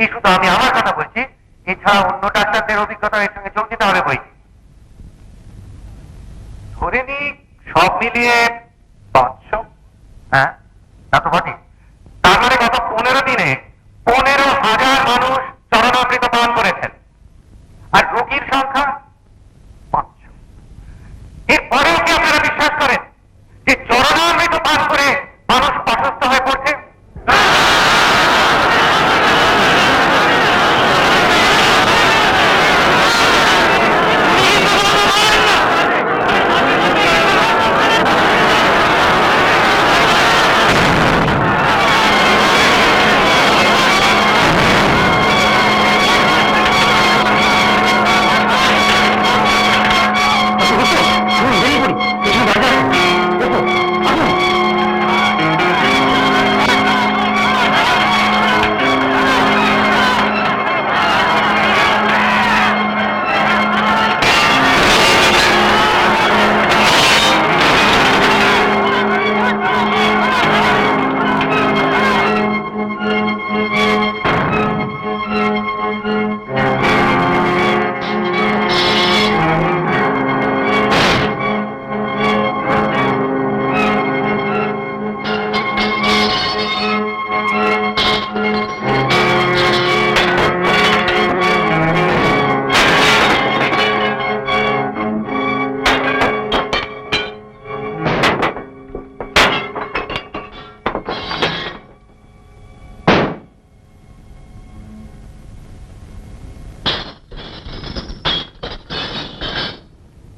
এই শুধু আমি আমার কথা বলছি, এছাড়া অন্য ডাক্তারদের অভিজ্ঞতা এর সঙ্গে যোগ দিতে হবে বই। ধরে নি সব মিলিয়ে 500। হ্যাঁ, তা তো বটে। তার মানে গত 15 দিনে 15,000 মানুষ চরণামৃত পান করেছেন, আর রোগীর সংখ্যা 500। এরপরেও কি আপনারা বিশ্বাস করেন যে চরণামৃত পান করে মানুষ অসুস্থ হয়ে পড়ছে?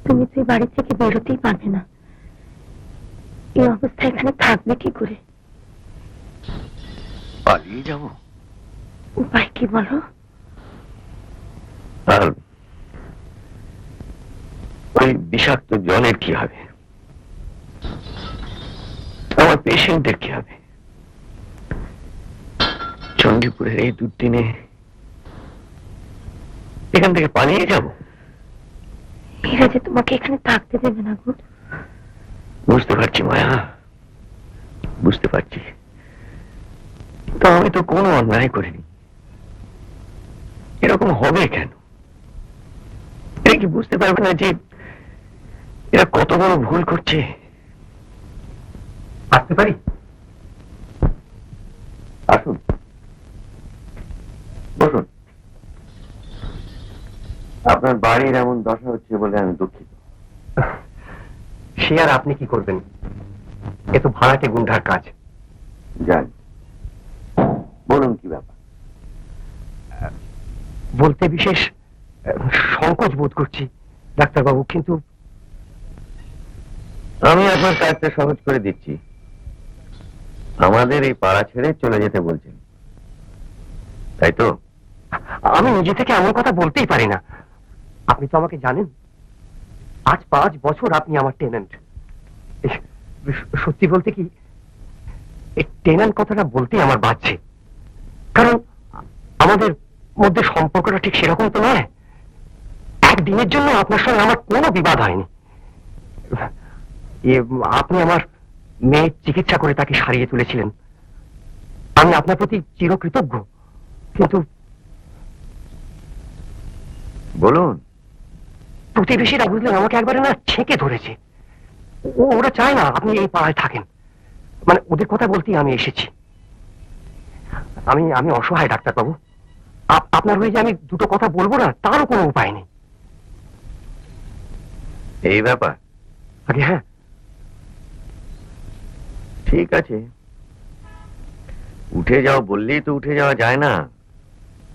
তুমি তো এই বাড়ি থেকে বেরোতেই পারবে না, এই অবস্থা এখানে থাকবে কি করে? পালিয়ে যাব। উপায় কি বলো? আর ওই বিষাক্ত জলের কি হবে? আমার পেশেন্টের কি হবে? চণ্ডীপুরের এই দুদিনে এখান থেকে পালিয়ে যাব? এরা যে তোমাকে এখানে থাকতে দেবে না গো। বুঝতে পারছি মায়া, বুঝতে পারছি, তো আমি তো কোনো অন্যায় করিনি। এরকম হবে কেন? এরা কি বুঝতে পারবে না যে এরা কত বড় ভুল করছে? আসতে পারি? আসুন, বসুন। আপনার বাড়ির এমন দশা হচ্ছে বলে আমি দুঃখিত। সে আর আপনি কি করবেন? এ তো ভাড়াটে গুন্ডার কাজ। জানি, বলুন কি ব্যাপার? বলতে বিশেষ সংকোচ বোধ করছি ডাক্তারবাবু, কিন্তু আমি আপনার কাজটা সহজ করে দিচ্ছি। আমাদের এই পাড়া ছেড়ে চলে যেতে বলছেন, তাই তো? আমি নিজে থেকে এমন কথা বলতেই পারি না। আপনি তো আমাকে জানেন, আজ 5 বছর আপনি আমার টেনেন্ট। সত্যি বলতে কি, এই টেনেন্ট কথাটা বলতেই আমার বাজছে, কারণ আমাদের মধ্যে সম্পর্কটা ঠিক সেরকম তো নয়। একদিনের জন্য আপনার সঙ্গে আমার কোনো বিবাদ হয়নি। আপনি আমার মেয়ের চিকিৎসা করে তাকে সারিয়ে তুলেছিলেন, আমি আপনার প্রতি চিরকৃতজ্ঞ। কিন্তু বলুন। প্রতিবেশীরা বুঝলেন আমাকে একবারে না ছেঁকে ধরেছে। ওরা চায় না আপনি এই পাড়ায় থাকেন, মানে ওদের কথা বলতেই আমি এসেছি। আমি অসহায় ডাক্তারবাবু, আপনার হয়ে যে আমি দুটো কথা বলবো না তারও কোনো উপায় নেই। এই ব্যাপার? আগে হ্যাঁ, ঠিক আছে, উঠে যাও বললেই তো উঠে যাওয়া যায় না।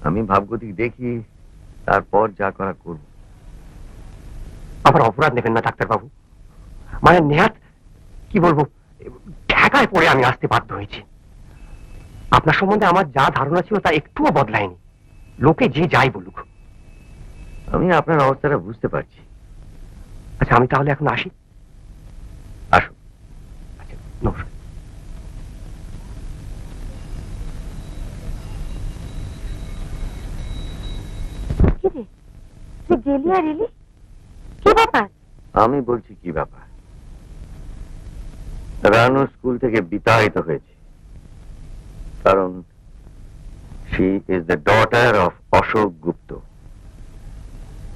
আমি ভাবগতিক দেখি, তারপর যা করা করব। আবার অপরাধ নেবেন না ডাক্তারবাবু, মানে নেহাত কি বলবো, ঢাকায় পড়ে আমি আসতে বাধ্য হয়েছি। আপনার সম্বন্ধে আমার যা ধারণা ছিল তা একটুও বদলায়নি, লোকে যে যাই বলুক। আমি আপনার অবস্থাটা বুঝতে পারছি। আচ্ছা আমি তাহলে এখন আসি। আসুন। আচ্ছা নমস্কার। কি রে, তুই গেলি আর এলি, কি ব্যাপার? আমি বলছি কি ব্যাপার। রানু স্কুল থেকে বিতাড়িত হয়েছে, কারণ she is the daughter of Ashok Gupta,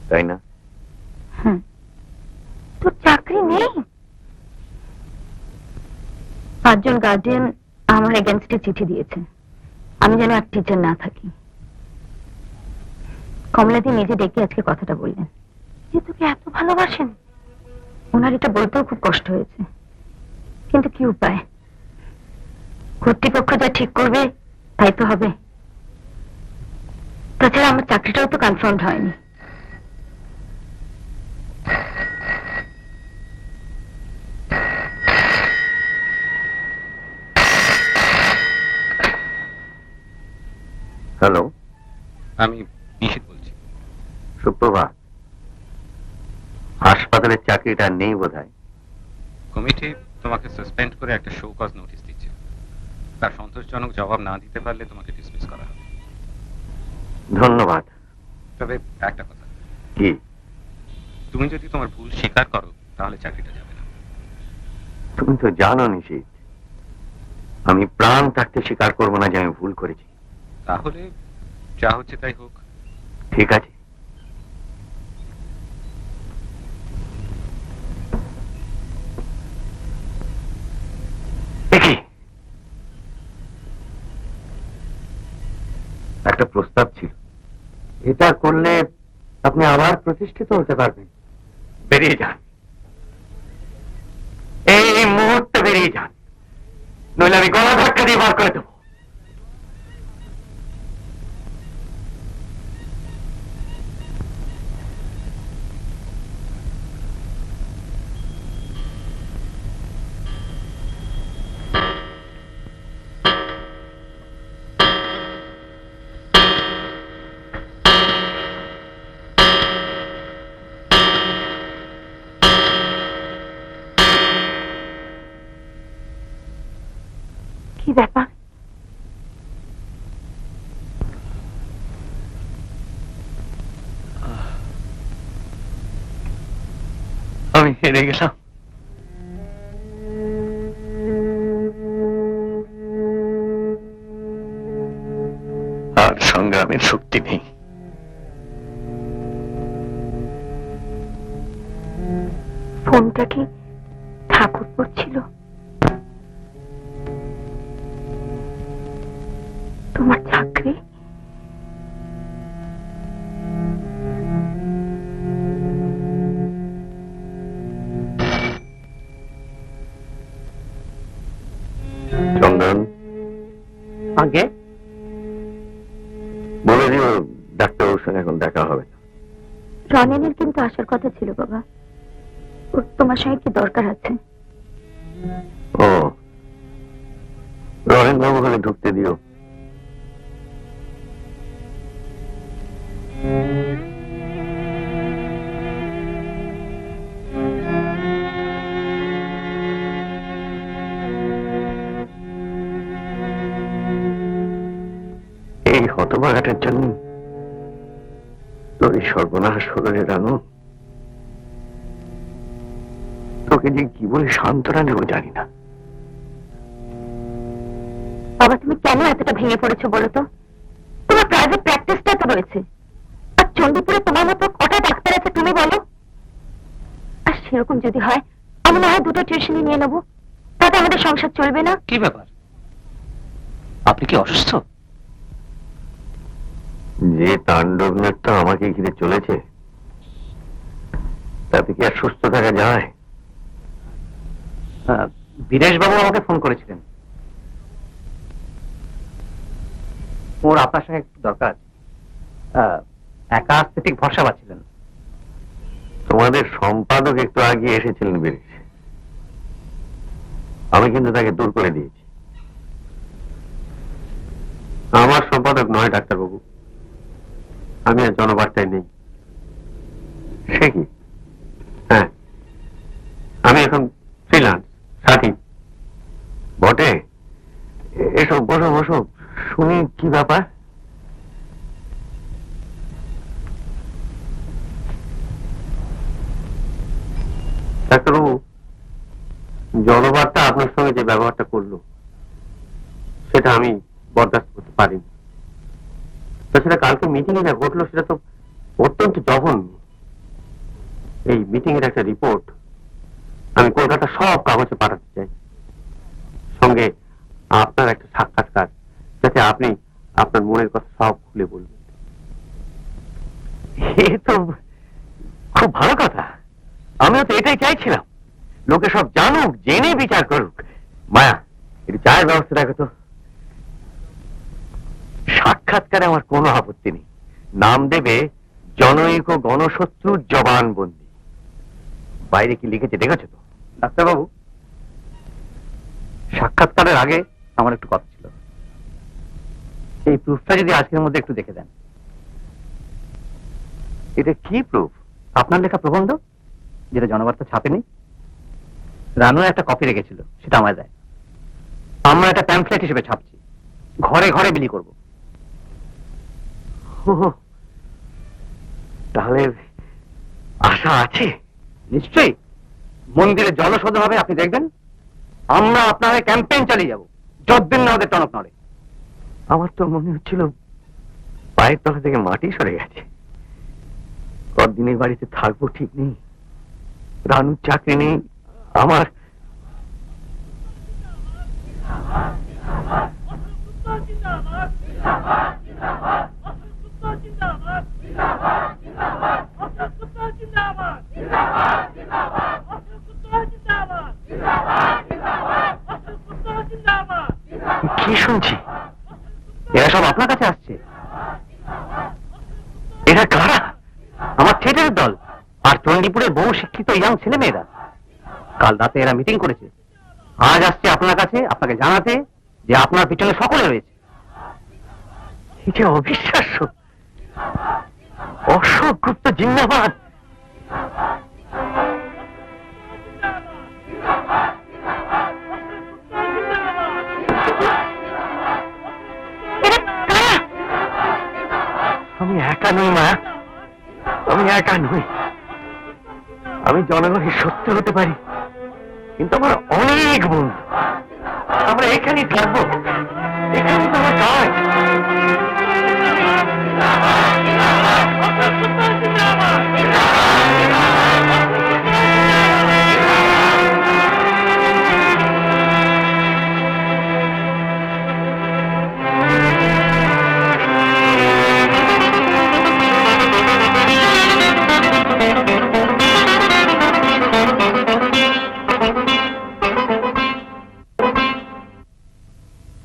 তাই না? তোর চাকরি নেই? 5 জন গার্ডিয়ান আমার এগেনস্টে চিঠি দিয়েছে, আমি যেন আর টিচার না থাকি। কমলাদি নিজে ডেকে আজকে কথাটা বললেন। যে তোকে এত ভালোবাসেন। ওনার এটা বলতেও খুব কষ্ট হয়েছে, কিন্তু কি উপায়, কর্তৃপক্ষ যা ঠিক করবে তাই তো হবে। তাছাড়া আমার চাকরিটাও তো কনফার্মড হয়নি। হ্যালো, আমি নিশিত বলছি। সুপ্রভাত। হাসপাতালের চাকরিটা নেই বোধহয়। কমিটি তোমাকে সাসপেন্ড করে একটা শো কজ নোটিশ দিচ্ছে, তার সন্তোষজনক জবাব না দিতে পারলে তোমাকে ডিসমিস করা হবে। ধন্যবাদ। তবে একটা কথা, কি? তুমি যদি তোমার ভুল স্বীকার করো তাহলে চাকরিটা যাবে না। তুমি তো জানো নিশিত, আমি প্রাণ থাকতে স্বীকার করবো না যে আমি ভুল করেছি। তাহলে যা হচ্ছে তাই হোক। ঠিক আছে। দেখি, একটা প্রস্তাব ছিল। এটা করলে আপনি আবার প্রতিষ্ঠিত হতে পারবেন। বেরিয়ে যান, এই মুহূর্তে বেরিয়ে যান, নইলে আমি গলা ধাক্কা দিয়ে বার করে দেবো। কি ব্যাপার? আমি হেরে গেলাম। আর সংগ্রামের শক্তি নেই। ফোনটা কি ঠাকুর পড়ছিল? তোমার চাকরি? চন্দন, আগে বলে দিও ডাক্তারবাবুর সঙ্গে এখন দেখা হবে না। রনেনের কিন্তু আসার কথা ছিল বাবা, ওর তোমার সঙ্গে কি দরকার আছে? ও, রনেন বাবু হলে ঢুকতে দিও। হতভাগাটার জন্য তোর এই সর্বনাশ হলো রে রানু। তোকে যে কি বলে সান্ত্বনা নেব জানি না। বাবা তুমি কেন এতটা ভেঙে পড়েছো বলো তো? তোমার প্রাইভেট প্র্যাকটিসটা তো রয়েছে, আর চণ্ডীপুরে তোমার মতো কটা ডাক্তার আছে তুমি বলো। আর সেরকম যদি হয় আমি না হয় দুটো টিউশনি নিয়ে নেবো, তাতে আমাদের সংসার চলবে না? কি ব্যাপার, আপনি কি অসুস্থ? যে তাণ্ডব নৃত্য আমাকে ঘিরে চলেছে তাতে কি আর সুস্থ থাকা যায়? বীরেশ বাবু আমাকে ফোন করেছিলেন, ওর আপনার সঙ্গে একটু দরকার। একা আসতে ঠিক ভরসা পাচ্ছিলেন। তোমাদের সম্পাদক একটু আগে এসেছিলেন বীরেশ, আমি কিন্তু তাকে দূর করে দিয়েছি। আমার সম্পাদক নয় ডাক্তারবাবু, আমি আর জনবার্তায় নেই। সে কি? হ্যাঁ, আমি এখন ফ্রিল্যান্স সাথী বটে। এসব বসো বসো, শুনি কি ব্যাপার। ডাক্তারবাবু, জনবার্তা আপনার সঙ্গে যে ব্যবহারটা করলো সেটা আমি বরদাস্ত করতে পারিনি। তাছাড়া কালকে মিটিং এ যা ঘটলো সেটা তো অত্যন্ত জঘন্য। এই মিটিং এর একটা রিপোর্ট আমি কলকাতা সব কাগজে পাঠাতে চাই, সঙ্গে আপনার একটা সাক্ষাৎকার, যাতে আপনি আপনার মনের কথা সব খুলে বলবেন। এ তো খুব ভালো কথা, আমিও তো এটাই চাইছিলাম। লোকে সব জানুক, জেনে বিচার করুক। মায়া, একটু চায়ের ব্যবস্থা রাখো তো। সাক্ষাৎকারে আমার কোনো আপত্তি নেই, নাম দেবে জনৈক গণশত্রুর জবানবন্দি। বাইরে কি লিখেছে দেখেছো তো? ডাক্তারবাবু, সাক্ষাৎকারের আগে আমার একটু কথা ছিল। এই প্রুফটা যদি আজকের মধ্যে একটু দেখে দেন। এটা কি প্রুফ? আপনার লেখা প্রবন্ধ, যেটা জনবার্তা ছাপেনি। রানু একটা কপি রেখেছিল, সেটা আমায় দেয়। আমরা একটা প্যাম্পলেট হিসেবে ছাপছি, ঘরে ঘরে বিলি করব। তাহলে আশা আছে? নিশ্চয়ই। মন্দিরে জলশোধন হবে, আপনি দেখবেন। আমরা আপনার ক্যাম্পেইন চালিয়ে যাব, যতদিন না ওদের টনক নড়ে। আমার তো মনে হচ্ছিল পায়ের তলা থেকে মাটি সরে গেছে। কতদিনের বাড়িতে থাকবো ঠিক নেই, রানুর চাকরি নেই, আমার কি শুনছি? এরা সব আপনার কাছে আসছে। এরা কারা? আমার থিয়েটারের দল আর চণ্ডীপুরের বহু শিক্ষিত ইয়াং ছেলে মেয়েরা। কাল রাতে এরা মিটিং করেছে, আজ আসছে আপনার কাছে আপনাকে জানাতে যে আপনার পিছনে সকলে রয়েছে। এটা অবিশ্বাস্য। অশোক গুপ্ত জিন্দাবাদ। আমি একা নই মা, আমি একা নই। আমি জনগণের সত্য হতে পারি, কিন্তু আমার অনেক বন্ধু। আমরা এখানেই থাকবো, এখানেই তো আমার কাজ।